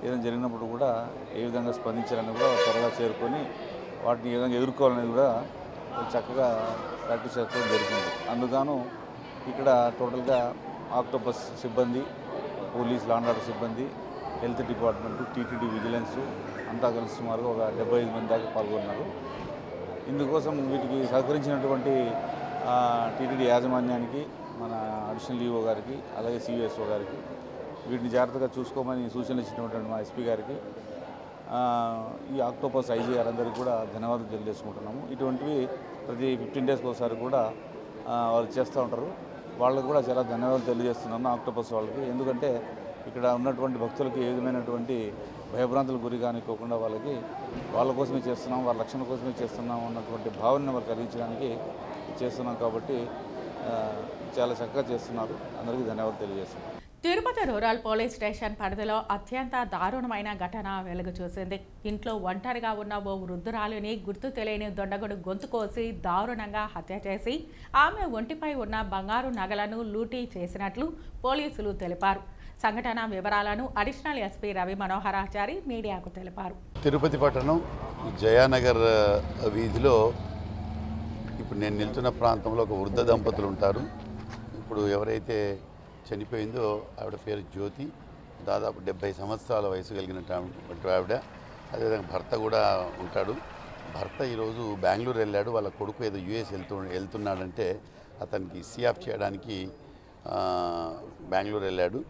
Speaker 12: ఏదైనా జరిగినప్పుడు కూడా ఏ విధంగా స్పందించాలని కూడా త్వరగా చేరుకొని వాటిని ఏ విధంగా ఎదుర్కోవాలనేది కూడా చక్కగా ప్రాక్టీస్ చేసుకోవడం జరుగుతుంది. అందుకను ఇక్కడ టోటల్గా ఆక్టోపస్ సిబ్బంది, పోలీస్ లా అండ్ ఆర్డర్ సిబ్బంది, హెల్త్ డిపార్ట్మెంటు, TTD విజిలెన్సు అంతా కలిసి సుమారుగా ఒక 75 మంది దాకా పాల్గొన్నారు. ఇందుకోసం వీటికి సహకరించినటువంటి TTD యాజమాన్యానికి, మన అడిషనల్ ఈఓ గారికి, అలాగే CSO గారికి, వీటిని జాగ్రత్తగా చూసుకోమని సూచనలు ఇచ్చినటువంటి మా SP గారికి, ఈ ఆక్టోపస్ IG గారందరికీ కూడా ధన్యవాదాలు తెలియజేసుకుంటున్నాము. ఇటువంటివి ప్రతి 15 డేస్కి ఒకసారి కూడా వాళ్ళు చేస్తూ ఉంటారు. వాళ్ళకు కూడా చాలా ధన్యవాదాలు తెలియజేస్తున్నాను ఆక్టోపస్ వాళ్ళకి. ఎందుకంటే ఇక్కడ ఉన్నటువంటి భక్తులకి ఏ విధమైనటువంటి భయభ్రాంతులకు గురి కానివ్వకుండా వాళ్ళ కోసమే చేస్తున్నాం, వాళ్ళ రక్షణ కోసమే చేస్తున్నాం అన్నటువంటి భావనను వాళ్ళు కలిగించడానికి చేస్తున్నాం. కాబట్టి చాలా చక్కగా చేస్తున్నారు. అందరికీ ధన్యవాదాలు తెలియజేస్తున్నాం.
Speaker 1: తిరుపతి రూరల్ పోలీస్ స్టేషన్ పరిధిలో అత్యంత దారుణమైన ఘటన వెలుగు చూసింది. ఇంట్లో ఒంటరిగా ఉన్న ఓ వృద్ధురాలిని గుర్తు తెలియని దొండగుడు గొంతు కోసి దారుణంగా హత్య చేసి ఆమె ఒంటిపై ఉన్న బంగారు నగలను లూటీ చేసినట్లు పోలీసులు తెలిపారు. సంఘటన వివరాలను అడిషనల్ SP రవి మనోహరాచారి మీడియాకు తెలిపారు.
Speaker 13: తిరుపతి పట్టణం జయానగర్ వీధిలో ఇప్పుడు నేను నిల్చున్న ప్రాంతంలో ఒక వృద్ధ దంపతులు ఉంటారు. ఇప్పుడు ఎవరైతే చనిపోయిందో ఆవిడ పేరు జ్యోతి, దాదాపు 70 సంవత్సరాల వయసు కలిగినటువంటి ఆవిడ. అదేవిధంగా భర్త కూడా ఉంటాడు. భర్త ఈరోజు బెంగళూరు వెళ్ళాడు. వాళ్ళ కొడుకు ఏదో US వెళ్తున్నాడంటే అతనికి సీ-ఆఫ్ చేయడానికి బెంగళూరు వెళ్ళాడు.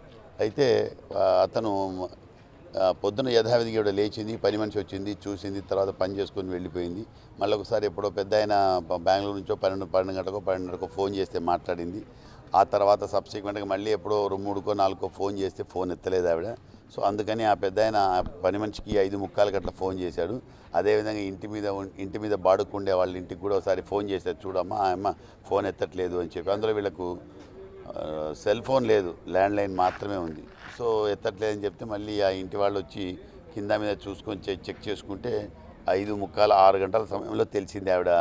Speaker 13: అయితే అతను పొద్దున యథావిధిగా లేచింది, పని మనిషి వచ్చింది, చూసింది, తర్వాత పని చేసుకొని వెళ్ళిపోయింది. మళ్ళీ ఒకసారి ఎప్పుడో పెద్ద ఆయన బెంగళూరు నుంచో 12 గంటకో 12:30కో ఫోన్ చేస్తే మాట్లాడింది. ఆ తర్వాత సబ్సిక్వెంట్గా మళ్ళీ ఎప్పుడో 3కో 4కో ఫోన్ చేస్తే ఫోన్ ఎత్తలేదు ఆవిడ. సో అందుకని ఆ పెద్ద ఆయన పని మనిషికి 5:45 గంటల ఫోన్ చేశాడు. అదేవిధంగా ఇంటి మీద బాడుకుండే వాళ్ళ ఇంటికి కూడా ఒకసారి ఫోన్ చేశారు, చూడమ్మా ఆ అమ్మ ఫోన్ ఎత్తట్లేదు అని చెప్పి. అందులో వీళ్ళకు సెల్ ఫోన్ లేదు, ల్యాండ్లైన్ మాత్రమే ఉంది. సో ఎత్తట్లేదని చెప్తే మళ్ళీ ఆ ఇంటి వాళ్ళు వచ్చి కింద మీద చూసుకొని చెక్ చేసుకుంటే 5:45, 6 గంటల సమయంలో తెలిసింది ఆవిడ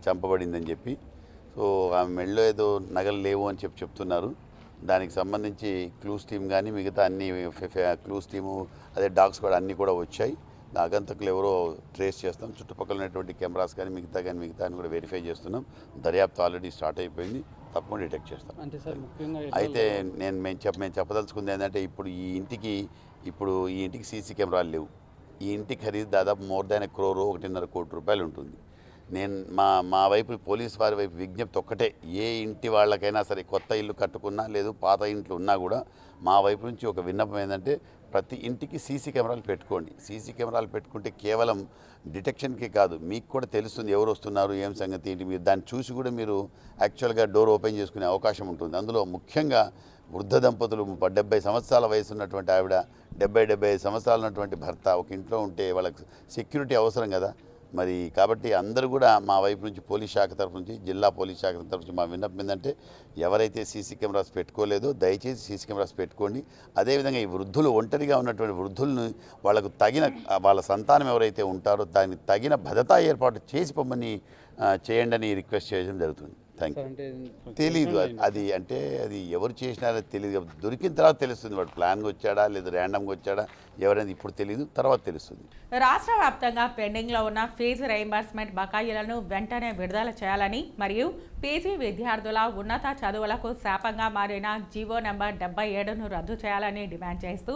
Speaker 13: చంపబడిందని చెప్పి. సో ఆమె మెడలో ఏదో నగలు లేవు అని చెప్తున్నారు. దానికి సంబంధించి క్లూస్ టీమ్ కానీ మిగతా అన్ని క్లూస్ టీము, అదే డాగ్స్ కూడా అన్నీ కూడా వచ్చాయి. ఆగంతకులు ఎవరో ట్రేస్ చేస్తాం. చుట్టుపక్కల ఉన్నటువంటి కెమెరాస్ కానీ మిగతా అని కూడా వెరిఫై చేస్తున్నాం. దర్యాప్తు ఆల్రెడీ స్టార్ట్ అయిపోయింది, తప్పకుండా డిటెక్ట్ చేస్తాం. అయితే మేము చెప్పదలుచుకుంది ఏంటంటే ఇప్పుడు ఈ ఇంటికి CC కెమెరాలు లేవు. ఈ ఇంటి ఖరీదు దాదాపు మోర్ దాన్ 1 crore, 1.5 కోటి రూపాయలు ఉంటుంది. నేను మా వైపు పోలీస్ వారి వైపు విజ్ఞప్తి ఒక్కటే, ఏ ఇంటి వాళ్ళకైనా సరే కొత్త ఇల్లు కట్టుకున్నా లేదు పాత ఇంట్లో ఉన్నా కూడా మా వైపు నుంచి ఒక విన్నపం ఏంటంటే ప్రతి ఇంటికి CC కెమెరాలు పెట్టుకోండి. CC కెమెరాలు పెట్టుకుంటే కేవలం డిటెక్షన్కి కాదు, మీకు కూడా తెలుస్తుంది ఎవరు వస్తున్నారు, ఏం సంగతి ఏంటి. మీరు దాన్ని చూసి కూడా మీరు యాక్చువల్గా డోర్ ఓపెన్ చేసుకునే అవకాశం ఉంటుంది. అందులో ముఖ్యంగా వృద్ధ దంపతులు 70 సంవత్సరాల వయసు ఉన్నటువంటి ఆవిడ, 75 సంవత్సరాలు ఉన్నటువంటి భర్త ఒక ఇంట్లో ఉంటే వాళ్ళకి సెక్యూరిటీ అవసరం కదా మరి. కాబట్టి అందరూ కూడా మా వైపు నుంచి పోలీస్ శాఖ తరఫు నుంచి, జిల్లా పోలీస్ శాఖ తరఫు నుంచి మా విన్నపం ఏంటంటే ఎవరైతే CC కెమెరాస్ పెట్టుకోలేదో దయచేసి CC కెమెరాస్ పెట్టుకోండి. అదేవిధంగా ఈ వృద్ధులు ఒంటరిగా ఉన్నటువంటి వృద్ధులను వాళ్ళకు తగిన వాళ్ళ సంతానం ఎవరైతే ఉంటారో దానికి తగిన భద్రతా ఏర్పాటు చేసి పొమ్మని చేయండి అని రిక్వెస్ట్ చేయడం జరుగుతుంది. Thank you. తెలీదు అది అంటే అది ఎవరు చేసినారో తెలియదు. దొరికిన తర్వాత తెలుస్తుంది వాడు ప్లాన్గా వచ్చాడా లేదా ర్యాండమ్గా వచ్చాడా ఎవరైనా ఇప్పుడు తెలియదు, తర్వాత తెలుస్తుంది.
Speaker 1: రాష్ట్ర వ్యాప్తంగా పెండింగ్లో ఉన్న ఫీజు రీయింబర్స్మెంట్ బకాయిలను వెంటనే విడుదల చేయాలని మరియు PG విద్యార్థుల ఉన్నత చదువులకు శాపంగా మారిన జీవో నెంబర్ 77ను రద్దు చేయాలని డిమాండ్ చేస్తూ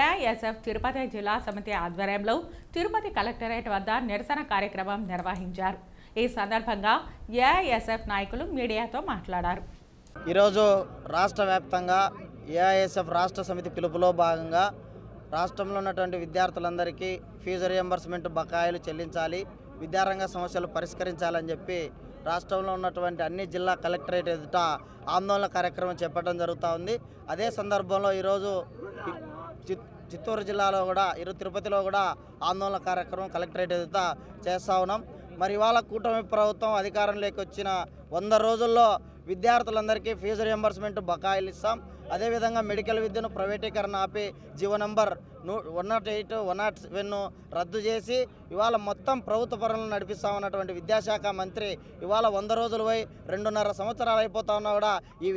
Speaker 1: AISF తిరుపతి జిల్లా సమితి ఆధ్వర్యంలో తిరుపతి కలెక్టరేట్ వద్ద నిరసన కార్యక్రమం నిర్వహించారు. ఈ సందర్భంగా AISF నాయకులు మీడియాతో మాట్లాడారు.
Speaker 14: ఈరోజు రాష్ట్ర వ్యాప్తంగా AISF రాష్ట్ర సమితి పిలుపులో భాగంగా రాష్ట్రంలో ఉన్నటువంటి విద్యార్థులందరికీ ఫీజు రియంబర్స్మెంట్ బకాయిలు చెల్లించాలి, విద్యారంగ సమస్యలు పరిష్కరించాలని చెప్పి రాష్ట్రంలో ఉన్నటువంటి అన్ని జిల్లా కలెక్టరేట్ ఎదుట ఆందోళన కార్యక్రమం చేపట్టడం జరుగుతూ ఉంది. అదే సందర్భంలో ఈరోజు చిత్తూరు జిల్లాలో కూడా తిరుపతిలో కూడా ఆందోళన కార్యక్రమం కలెక్టరేట్ ఎదుట చేస్తూ ఉన్నాం. మరి ఇవాళ కూటమి ప్రభుత్వం అధికారంలోకి వచ్చిన 100 రోజుల్లో విద్యార్థులందరికీ ఫీజు రియంబర్స్మెంట్ బకాయిలు ఇస్తాం. అదేవిధంగా మెడికల్ విద్యను ప్రైవేటీకరణ ఆపి జీవో నంబర్ 108, 107 రద్దు చేసి ఇవాళ మొత్తం ప్రభుత్వ పనులను నడిపిస్తామన్నటువంటి విద్యాశాఖ మంత్రి ఇవాళ 100 రోజులు పోయి 2.5 సంవత్సరాలు అయిపోతా ఉన్నా కూడా ఈ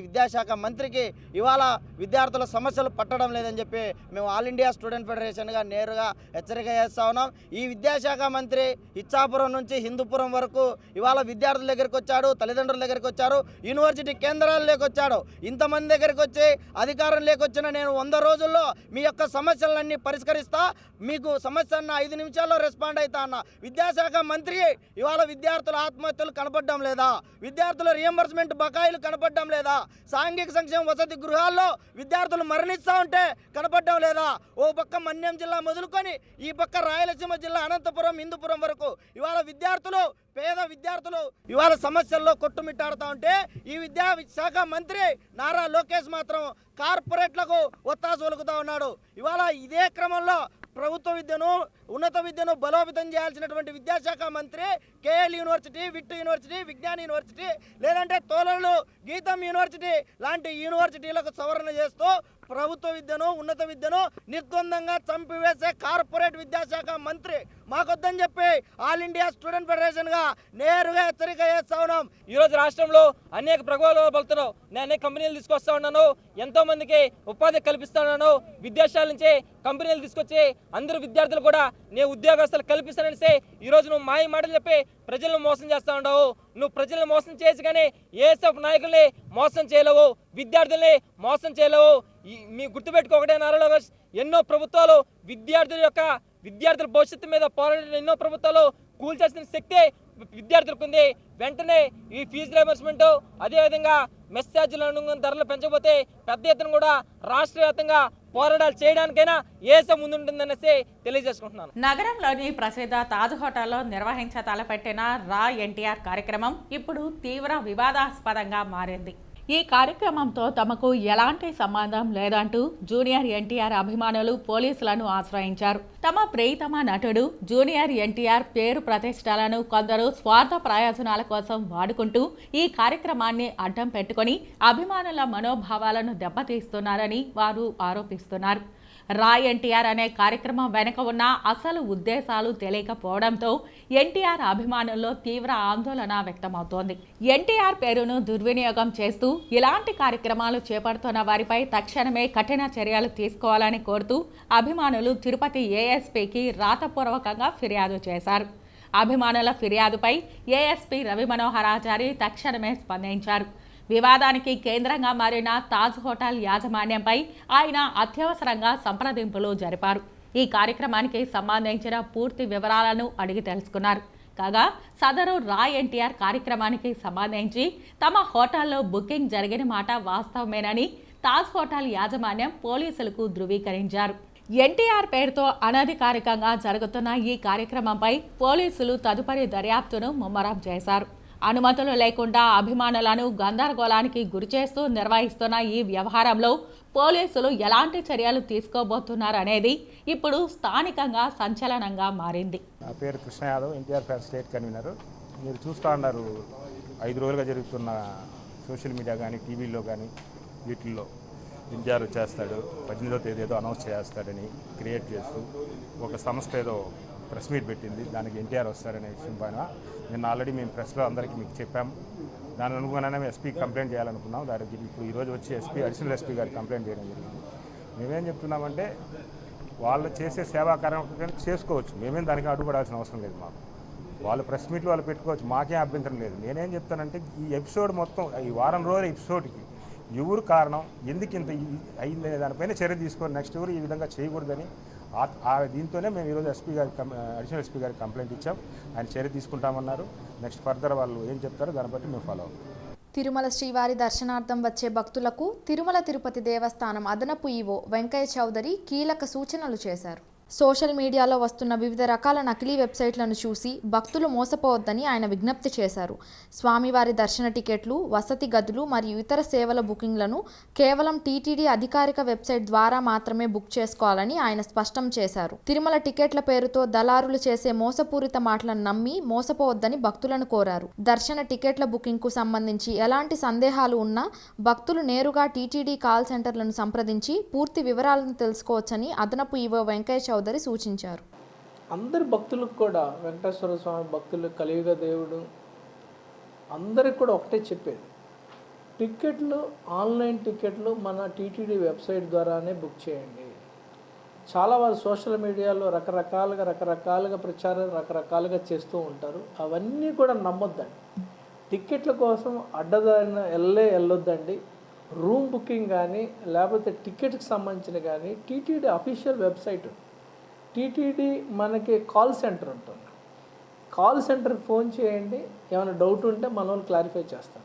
Speaker 14: విద్యాశాఖ మంత్రికి ఇవాళ విద్యార్థుల సమస్యలు పట్టడం లేదని చెప్పి మేము ఆల్ ఇండియా స్టూడెంట్ ఫెడరేషన్గా నేరుగా హెచ్చరిక చేస్తూ ఉన్నాం. ఈ విద్యాశాఖ మంత్రి ఇచ్చాపురం నుంచి హిందూపురం వరకు ఇవాళ విద్యార్థుల దగ్గరికి వచ్చాడు, తల్లిదండ్రుల దగ్గరికి వచ్చారు, యూనివర్సిటీ కేంద్రాల్లోకి వచ్చాడు. ఇంతమంది దగ్గరికి వచ్చి అధికారం లేకొచ్చిన నేను 100 రోజుల్లో మీ యొక్క సమస్యలన్నీ పరిష్కరిస్తా, మీకు సమస్య అన్న 5 నిమిషాల్లో రెస్పాండ్ అవుతా అన్న విద్యాశాఖ మంత్రి ఇవాళ విద్యార్థుల ఆత్మహత్యలు కనపడడం లేదా? విద్యార్థుల రియంబర్స్మెంట్ బకాయిలు కనపడడం లేదా? సాంఘిక సంక్షేమ వసతి గృహాల్లో విద్యార్థులు మరణిస్తూ ఉంటే కనపడడం లేదా? ఓ పక్క మన్యం జిల్లా మొదలుకొని ఈ పక్క రాయలసీమ జిల్లా అనంతపురం, హిందూపురం వరకు ఇవాళ విద్యార్థులు, పేద విద్యార్థులు ఇవాళ సమస్యల్లో కొట్టుమిట్టాడుతూ ఉంటే ఈ విద్యాశాఖ మంత్రి నారా లోకేష్ మాత్రం కార్పొరేట్లకు ఒత్తాసు ఒలుకుతా ఉన్నాడు. ఇవాళ ఇదే క్రమంలో ప్రభుత్వ విద్యను, ఉన్నత విద్యను బలోపేతం చేయాల్సినటువంటి విద్యాశాఖ మంత్రి K L university, VIT university, Vignan university, లేదంటే తోలలు గీతం యూనివర్సిటీ లాంటి యూనివర్సిటీలకు సవరణ చేస్తూ ప్రభుత్వ విద్యను, ఉన్నత విద్యను నిర్ద్వందంగా చంపివేసే కార్పొరేట్ విద్యాశాఖ మంత్రి మాకొద్దని చెప్పి ఆల్ ఇండియా స్టూడెంట్ ఫెడరేషన్గా నేరుగా హెచ్చరిక చేస్తా ఉన్నాం.
Speaker 15: ఈరోజు రాష్ట్రంలో అనేక ప్రగోళాలు పలుతున్నావు. నేను అనేక కంపెనీలు తీసుకొస్తా ఉన్నాను, ఎంతో మందికి ఉపాధి కల్పిస్తా ఉన్నాను, విదేశాల నుంచి కంపెనీలు తీసుకొచ్చి అందరూ విద్యార్థులు కూడా నేను ఉద్యోగస్తులు కల్పిస్తానని ఈరోజు నువ్వు మాయ మాటలు చెప్పి ప్రజలను మోసం చేస్తూ ఉండవు. నువ్వు ప్రజలను మోసం చేసి కానీ ఏఎస్ఎఫ్ నాయకుల్ని మోసం చేయలేవు, విద్యార్థుల్ని మోసం చేయలేవు. మీ గుర్తుపెట్టుకోకటే నారా లోకేష్, ఎన్నో ప్రభుత్వాలు విద్యార్థుల భవిష్యత్తు మీద పోరాడిన ఎన్నో ప్రభుత్వాలు కూల్చేసిన శక్తి విద్యార్థులకు ఉంది. వెంటనే ఈ ఫీజు రియంబర్స్మెంట్, అదేవిధంగా మెస్ ఛార్జీలను ధరలు పెంచకపోతే పెద్ద ఎత్తున కూడా రాష్ట్ర వ్యాప్తంగా పోరాటాలు చేయడానికైనా ఏసే ముందుంటుందనేసి తెలియజేసుకుంటున్నాను.
Speaker 1: నగరంలోని ప్రసిద్ధ తాజ్ హోటల్లో నిర్వహించ తలపెట్టిన రా ఎన్టీఆర్ కార్యక్రమం ఇప్పుడు తీవ్ర వివాదాస్పదంగా మారింది. ఈ కార్యక్రమంతో తమకు ఎలాంటి సంబంధం లేదంటూ జూనియర్ ఎన్టీఆర్ అభిమానులు పోలీసులను ఆశ్రయించారు. తమ ప్రియతమ నటుడు జూనియర్ ఎన్టీఆర్ పేరు ప్రతిష్టలను కొందరు స్వార్థ ప్రయోజనాల కోసం వాడుకుంటూ ఈ కార్యక్రమాన్ని అడ్డం పెట్టుకుని అభిమానుల మనోభావాలను దెబ్బతీస్తున్నారని వారు ఆరోపిస్తున్నారు. రా ఎన్టీఆర్ అనే కార్యక్రమం వెనుక ఉన్న అసలు ఉద్దేశాలు తెలియకపోవడంతో ఎన్టీఆర్ అభిమానుల్లో తీవ్ర ఆందోళన వ్యక్తమవుతోంది. ఎన్టీఆర్ పేరును దుర్వినియోగం చేస్తూ ఇలాంటి కార్యక్రమాలు చేపడుతున్న వారిపై తక్షణమే కఠిన చర్యలు తీసుకోవాలని కోరుతూ అభిమానులు తిరుపతి ఏఎస్పీకి రాతపూర్వకంగా ఫిర్యాదు చేశారు. అభిమానుల ఫిర్యాదుపై ఏఎస్పీ రవి మనోహరాచారి తక్షణమే స్పందించారు. వివాదానికి కేంద్రంగా మారిన తాజ్ హోటల్ యాజమాన్యంపై ఆయన అత్యవసరంగా సంప్రదింపులు జరిపారు. ఈ కార్యక్రమానికి సంబంధించిన పూర్తి వివరాలను అడిగి తెలుసుకున్నారు. కాగా సదరు రా ఎన్టీఆర్ కార్యక్రమానికి సంబంధించి తమ హోటల్లో బుకింగ్ జరిగిన మాట వాస్తవమేనని తాజ్ హోటల్ యాజమాన్యం పోలీసులకు ధృవీకరించారు. ఎన్టీఆర్ పేరుతో అనధికారికంగా జరుగుతున్న ఈ కార్యక్రమంపై పోలీసులు తదుపరి దర్యాప్తును ముమ్మరం చేశారు. అనుమతులు లేకుండా అభిమానులను గందరగోళానికి గురిచేస్తూ నిర్వహిస్తున్న ఈ వ్యవహారంలో పోలీసులు ఎలాంటి చర్యలు తీసుకోబోతున్నారనేది ఇప్పుడు స్థానికంగా సంచలనంగా మారింది.
Speaker 16: నా పేరు Krishna Yadav, NTR fan state convener. మీరు చూస్తూ ఉన్నారు 5 రోజులుగా జరుగుతున్న సోషల్ మీడియా కానీ టీవీలో కానీ వీటిల్లో ఎన్టీఆర్ వచ్చేస్తాడు, 18వ తేదీ ఏదో అనౌన్స్ చేస్తాడని క్రియేట్ చేస్తూ ఒక సంస్థ ఏదో ప్రెస్ మీట్ పెట్టింది. దానికి ఎన్టీఆర్ వస్తారనే విషయం పైన నిన్న ఆల్రెడీ మేము ప్రెస్లో అందరికీ మీకు చెప్పాము. దాని అనుగుణంగానే మేము ఎస్పీకి కంప్లైంట్ చేయాలనుకున్నాం. దానికి ఇప్పుడు ఈరోజు వచ్చి అడిషనల్ ఎస్పీ గారికి కంప్లైంట్ చేయడం జరిగింది. మేమేం చెప్తున్నామంటే వాళ్ళు చేసే సేవా కార్యక్రమం చేసుకోవచ్చు, మేమేం దానికి అడ్డుపడాల్సిన అవసరం లేదు. మాకు వాళ్ళు ప్రెస్ మీట్లు వాళ్ళు పెట్టుకోవచ్చు, మాకేం అభ్యంతరం లేదు. నేనేం చెప్తానంటే ఈ ఎపిసోడ్ మొత్తం, ఈ వారం రోజుల ఎపిసోడ్కి ఎవరు కారణం, ఎందుకు ఇంత అయిందనే దానిపైన చర్య తీసుకొని నెక్స్ట్ ఎవరు ఈ విధంగా చేయకూడదని దీంతోనే మేము ఈరోజు ఎస్పీ గారికి అడిషనల్ ఎస్పీ గారికి కంప్లైంట్ ఇచ్చాం. ఆయన చర్య తీసుకుంటామన్నారు. నెక్స్ట్ ఫర్దర్ వాళ్ళు ఏం చెప్తారో దాన్ని బట్టి మేము ఫాలో అవుతాం.
Speaker 17: తిరుమల శ్రీవారి దర్శనార్థం వచ్చే భక్తులకు తిరుమల తిరుపతి దేవస్థానం అదనపు ఈవో వెంకయ్య చౌదరి కీలక సూచనలు చేశారు. సోషల్ మీడియాలో వస్తున్న వివిధ రకాల నకిలీ వెబ్సైట్లను చూసి భక్తులు మోసపోవద్దని ఆయన విజ్ఞప్తి చేశారు. స్వామివారి దర్శన టికెట్లు, వసతి గదులు మరియు ఇతర సేవల బుకింగ్లను కేవలం టీటీడీ అధికారిక వెబ్సైట్ ద్వారా మాత్రమే బుక్ చేసుకోవాలని ఆయన స్పష్టం చేశారు. తిరుమల టికెట్ల పేరుతో దళారులు చేసే మోసపూరిత మాటలను నమ్మి మోసపోవద్దని భక్తులను కోరారు. దర్శన టికెట్ల బుకింగ్కు సంబంధించి ఎలాంటి సందేహాలు ఉన్నా భక్తులు నేరుగా టీటీడీ కాల్ సెంటర్లను సంప్రదించి పూర్తి వివరాలను తెలుసుకోవచ్చని అదనపు ఈవో వెంకయ్య చౌదరి సూచించారు.
Speaker 18: అందరి భక్తులకు కూడా వెంకటేశ్వర స్వామి భక్తులు, కలియుగ దేవుడు అందరికి కూడా ఒకటే చెప్పేది, టికెట్లు, ఆన్లైన్ టికెట్లు మన టీటీడీ వెబ్సైట్ ద్వారానే బుక్ చేయండి. చాలా వాళ్ళు సోషల్ మీడియాలో రకరకాలుగా ప్రచారం రకరకాలుగా చేస్తూ ఉంటారు. అవన్నీ కూడా నమ్మొద్దండి. టికెట్ల కోసం అడ్డదారిన వెళ్ళొద్దండి. రూమ్ బుకింగ్ కానీ లేకపోతే టికెట్కి సంబంధించిన కానీ టీటీడీ అఫీషియల్ వెబ్సైట్, టీటీడీ మనకి కాల్ సెంటర్ ఉంటుంది. కాల్ సెంటర్కి ఫోన్ చేయండి, ఏమైనా డౌట్ ఉంటే మన వాళ్ళు క్లారిఫై చేస్తాం.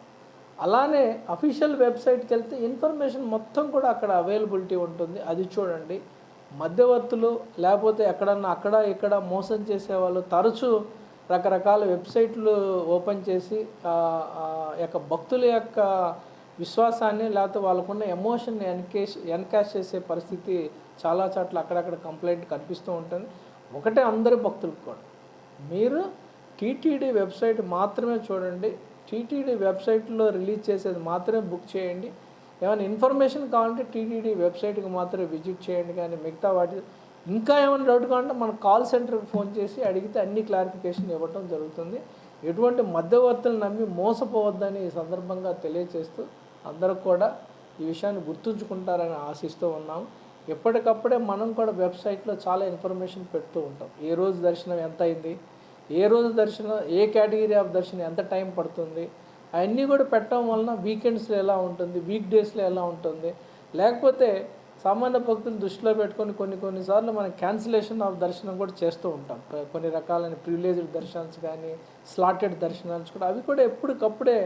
Speaker 18: అలానే అఫీషియల్ వెబ్సైట్కి వెళ్తే ఇన్ఫర్మేషన్ మొత్తం కూడా అక్కడ అవైలబిలిటీ ఉంటుంది, అది చూడండి. మధ్యవర్తులు లేకపోతే ఎక్కడన్నా అక్కడ ఇక్కడ మోసం చేసేవాళ్ళు తరచూ రకరకాల వెబ్సైట్లు ఓపెన్ చేసి యొక్క భక్తుల యొక్క విశ్వాసాన్ని లేకపోతే వాళ్ళకున్న ఎమోషన్ని ఎన్కాష్ చేసే పరిస్థితి చాలా చోట్ల అక్కడక్కడ కంప్లైంట్ కనిపిస్తూ ఉంటుంది. ఒకటే అందరి భక్తులకు కూడా మీరు టీటీడీ వెబ్సైట్ మాత్రమే చూడండి. టీటీడీ వెబ్సైట్లో రిలీజ్ చేసేది మాత్రమే బుక్ చేయండి. ఏమైనా ఇన్ఫర్మేషన్ కావాలంటే టీటీడీ వెబ్సైట్కి మాత్రమే విజిట్ చేయండి. కానీ మిగతా వాటి ఇంకా ఏమైనా డౌట్ కావాలంటే మన కాల్ సెంటర్కి ఫోన్ చేసి అడిగితే అన్ని క్లారిఫికేషన్ ఇవ్వటం జరుగుతుంది. ఎటువంటి మధ్యవర్తులు నమ్మి మోసపోవద్దని ఈ సందర్భంగా తెలియజేస్తూ అందరూ కూడా ఈ విషయాన్ని గుర్తుంచుకుంటారని ఆశిస్తూ ఉన్నాము. ఎప్పటికప్పుడే మనం కూడా వెబ్సైట్లో చాలా ఇన్ఫర్మేషన్ పెడుతూ ఉంటాం. ఏ రోజు దర్శనం ఎంత అయింది, ఏ రోజు దర్శనం, ఏ కేటగిరీ ఆఫ్ దర్శనం ఎంత టైం పడుతుంది, అవన్నీ కూడా పెట్టడం వలన వీకెండ్స్లో ఎలా ఉంటుంది, వీక్ డేస్లో ఎలా ఉంటుంది, లేకపోతే సామాన్య భక్తులు దృష్టిలో పెట్టుకొని కొన్నిసార్లు మనం క్యాన్సిలేషన్ ఆఫ్ దర్శనం కూడా చేస్తూ ఉంటాం. కొన్ని రకాలైన ప్రివిలేజ్డ్ దర్శనాలు కానీ స్లాటెడ్ దర్శనాలు కూడా అవి కూడా ఎప్పటికప్పుడే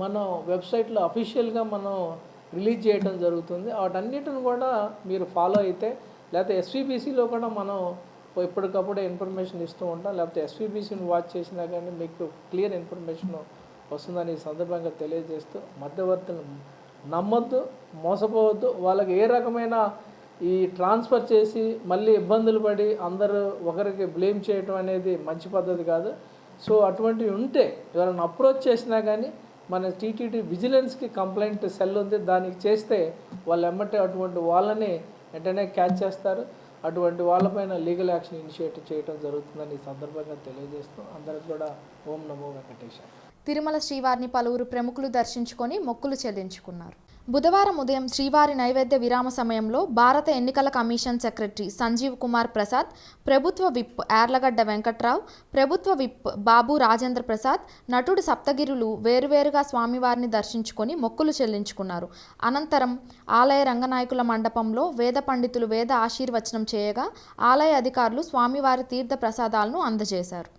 Speaker 18: మనం వెబ్సైట్లో అఫీషియల్గా మనం రిలీజ్ చేయడం జరుగుతుంది. వాటన్నిటిని కూడా మీరు ఫాలో అయితే, లేకపోతే ఎస్వీబీసీలో కూడా మనం ఎప్పటికప్పుడే ఇన్ఫర్మేషన్ ఇస్తూ ఉంటాం. లేకపోతే ఎస్వీబీసీని వాచ్ చేసినా కానీ మీకు క్లియర్ ఇన్ఫర్మేషన్ వస్తుందని ఈ సందర్భంగా తెలియజేస్తూ మధ్యవర్తులు నమ్మొద్దు, మోసపోవద్దు. వాళ్ళకి ఏ రకమైన ఈ ట్రాన్స్ఫర్ చేసి మళ్ళీ ఇబ్బందులు పడి అందరూ ఒకరికి బ్లేమ్ చేయటం అనేది మంచి పద్ధతి కాదు. సో అటువంటివి ఉంటే ఎవరైనా అప్రోచ్ చేసినా కానీ మన టీటీడీ విజిలెన్స్కి కంప్లైంట్ సెల్ ఉంది, దానికి చేస్తే వాళ్ళు ఎమ్మటే అటువంటి వాళ్ళని వెంటనే క్యాచ్ చేస్తారు. అటువంటి వాళ్ళపైన లీగల్ యాక్షన్ ఇనిషియేట్ చేయడం జరుగుతుందని ఈ సందర్భంగా తెలియజేస్తూ అందరికి కూడా ఓం నమో వెంకటేశాయ.
Speaker 17: తిరుమల శ్రీవారిని పలువురు ప్రముఖులు దర్శించుకొని మొక్కులు చెల్లించుకున్నారు. బుధవారం ఉదయం శ్రీవారి నైవేద్య విరామ సమయంలో భారత ఎన్నికల కమిషన్ సెక్రటరీ సంజీవ్ కుమార్ ప్రసాద్, ప్రభుత్వ విప్ యార్లగడ్డ వెంకట్రావు, ప్రభుత్వ విప్ బాబు రాజేంద్ర ప్రసాద్, నటుడు సప్తగిరులు వేరువేరుగా స్వామివారిని దర్శించుకొని మొక్కులు చెల్లించుకున్నారు. అనంతరం ఆలయ రంగనాయకుల మండపంలో వేద పండితులు వేద ఆశీర్వచనం చేయగా ఆలయ అధికారులు స్వామివారి తీర్థ ప్రసాదాలను అందజేశారు.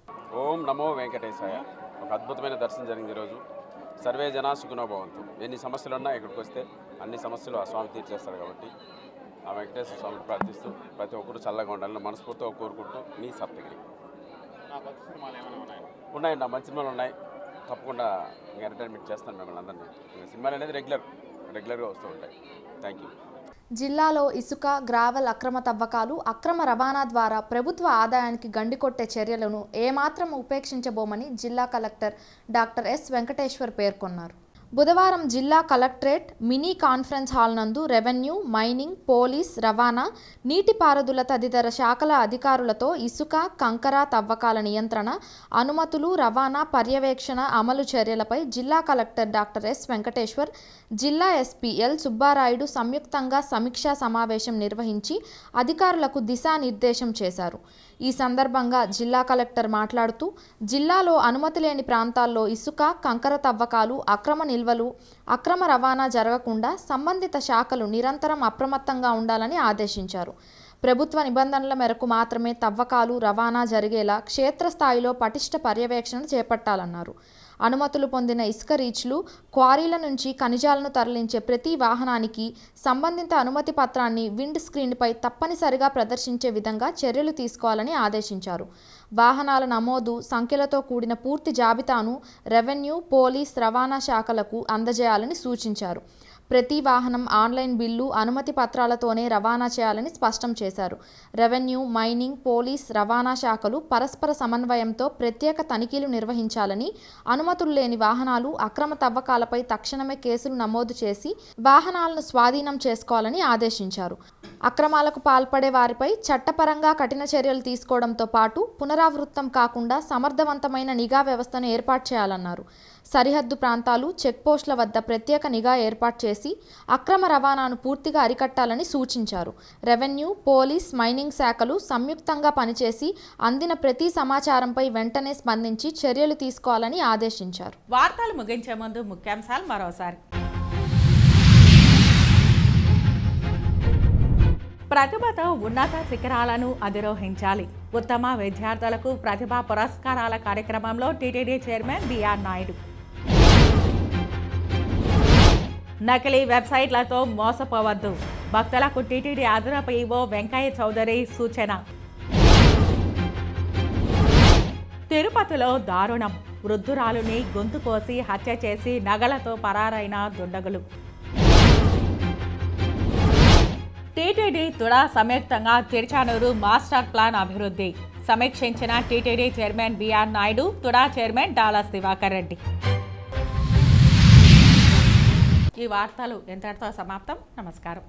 Speaker 19: ఓం నమో వెంకటేశాయ. ఒక అద్భుతమైన దర్శనం జరిగింది ఈరోజు. సర్వే జనా సుఖినో భవంతు. ఎన్ని సమస్యలు ఉన్నా ఇక్కడికి వస్తే అన్ని సమస్యలు ఆ స్వామి తీర్చేస్తారు కాబట్టి ఆ వెంకటేశ్వర స్వామిని ప్రార్థిస్తూ ప్రతి ఒక్కరు చల్లగా ఉండాలని మనస్ఫూర్తిగా కోరుకుంటూ మీ సప్తగిరి. ఉన్నాయండి, నా మంచి సినిమాలు ఉన్నాయి. తప్పకుండా ఎంటర్టైన్మెంట్ చేస్తాను మిమ్మల్ని అందరినీ. సినిమాలు అనేది రెగ్యులర్గా వస్తూ ఉంటాయి. Thank you.
Speaker 17: జిల్లాలో ఇసుక, గ్రావెల్ అక్రమ తవ్వకాలు, అక్రమ రవాణా ద్వారా ప్రభుత్వ ఆదాయానికి గండికొట్టే చర్యలను ఏమాత్రం ఉపేక్షించబోమని జిల్లా కలెక్టర్ డాక్టర్ ఎస్ వెంకటేశ్వర్ పేర్కొన్నారు. బుధవారం జిల్లా కలెక్టరేట్ మినీ కాన్ఫరెన్స్ హాల్ నందు రెవెన్యూ, మైనింగ్, పోలీస్, రవాణా, నీటిపారుదల తదితర శాఖల అధికారులతో ఇసుక, కంకర తవ్వకాల నియంత్రణ, అనుమతులు, రవాణా, పర్యవేక్షణ, అమలు చర్యలపై జిల్లా కలెక్టర్ డాక్టర్ ఎస్ వెంకటేశ్వర్, జిల్లా ఎస్పీ ఎల్ సుబ్బారాయుడు సంయుక్తంగా సమీక్షా సమావేశం నిర్వహించి అధికారులకు దిశానిర్దేశం చేశారు. ఈ సందర్భంగా జిల్లా కలెక్టర్ మాట్లాడుతూ జిల్లాలో అనుమతి లేని ప్రాంతాల్లో ఇసుక, కంకర తవ్వకాలు, అక్రమ నిల్వలు, అక్రమ రవాణా జరగకుండా సంబంధిత శాఖలు నిరంతరం అప్రమత్తంగా ఉండాలని ఆదేశించారు. ప్రభుత్వ నిబంధనల మేరకు మాత్రమే తవ్వకాలు, రవాణా జరిగేలా క్షేత్రస్థాయిలో పటిష్ట పర్యవేక్షణ చేపట్టాలన్నారు. అనుమతులు పొందిన ఇసుక రీచ్లు, క్వారీల నుంచి ఖనిజాలను తరలించే ప్రతి వాహనానికి సంబంధిత అనుమతి పత్రాన్ని విండ్ స్క్రీన్పై తప్పనిసరిగా ప్రదర్శించే విధంగా చర్యలు తీసుకోవాలని ఆదేశించారు. వాహనాల నమోదు సంఖ్యలతో కూడిన పూర్తి జాబితాను రెవెన్యూ, పోలీస్, రవాణా శాఖలకు అందజేయాలని సూచించారు. ప్రతి వాహనం ఆన్లైన్ బిల్లు, అనుమతి పత్రాలతోనే రవాణా చేయాలని స్పష్టం చేశారు. రెవెన్యూ, మైనింగ్, పోలీస్, రవాణా శాఖలు పరస్పర సమన్వయంతో ప్రత్యేక తనిఖీలు నిర్వహించాలని, అనుమతులు లేని వాహనాలు, అక్రమ తవ్వకాలపై తక్షణమే కేసులు నమోదు చేసి వాహనాలను స్వాధీనం చేసుకోవాలని ఆదేశించారు. అక్రమాలకు పాల్పడే వారిపై చట్టపరంగా కఠిన చర్యలు తీసుకోవడంతో పాటు పునరావృతం కాకుండా సమర్థవంతమైన నిఘా వ్యవస్థను ఏర్పాటు చేయాలన్నారు. సరిహద్దు ప్రాంతాలు, చెక్పోస్టుల వద్ద ప్రత్యేక నిఘా ఏర్పాటు చేసి అక్రమ రవాణాను పూర్తిగా అరికట్టాలని సూచించారు. రెవెన్యూ, పోలీస్, మైనింగ్ శాఖలు సంయుక్తంగా పనిచేసి అందిన ప్రతి సమాచారంపై వెంటనే స్పందించి చర్యలు తీసుకోవాలని ఆదేశించారు.
Speaker 1: వార్తలు ముగించే ముందు ముఖ్యాంశాలు మరోసారి. ప్రతిభతో ఉన్నత శిఖరాలను అధిరోహించాలి. ఉత్తమ విద్యార్థులకు ప్రతిభా పురస్కారాల కార్యక్రమంలో టీటీడీ చైర్మన్ బిఆర్ నాయుడు. నకిలీ వెబ్సైట్లతో మోసపోవద్దు. భక్తులకు టీటీడీ అదనపు ఈవో వెంకయ్య చౌదరి సూచన. తిరుపతిలో దారుణం. వృద్ధురాలుని గొంతు కోసి హత్య చేసి నగలతో పరారైన దుండగులు. టీటీడీ తుడా సంయుక్తంగా తిరుచానూరు మాస్టర్ ప్లాన్ అభివృద్ధి సమీక్షించిన TTD chairman B R Naidu, TUDA chairman Dollars Diwakar Reddy. ఈ వార్తలు ఎంతటితో సమాప్తం. నమస్కారం.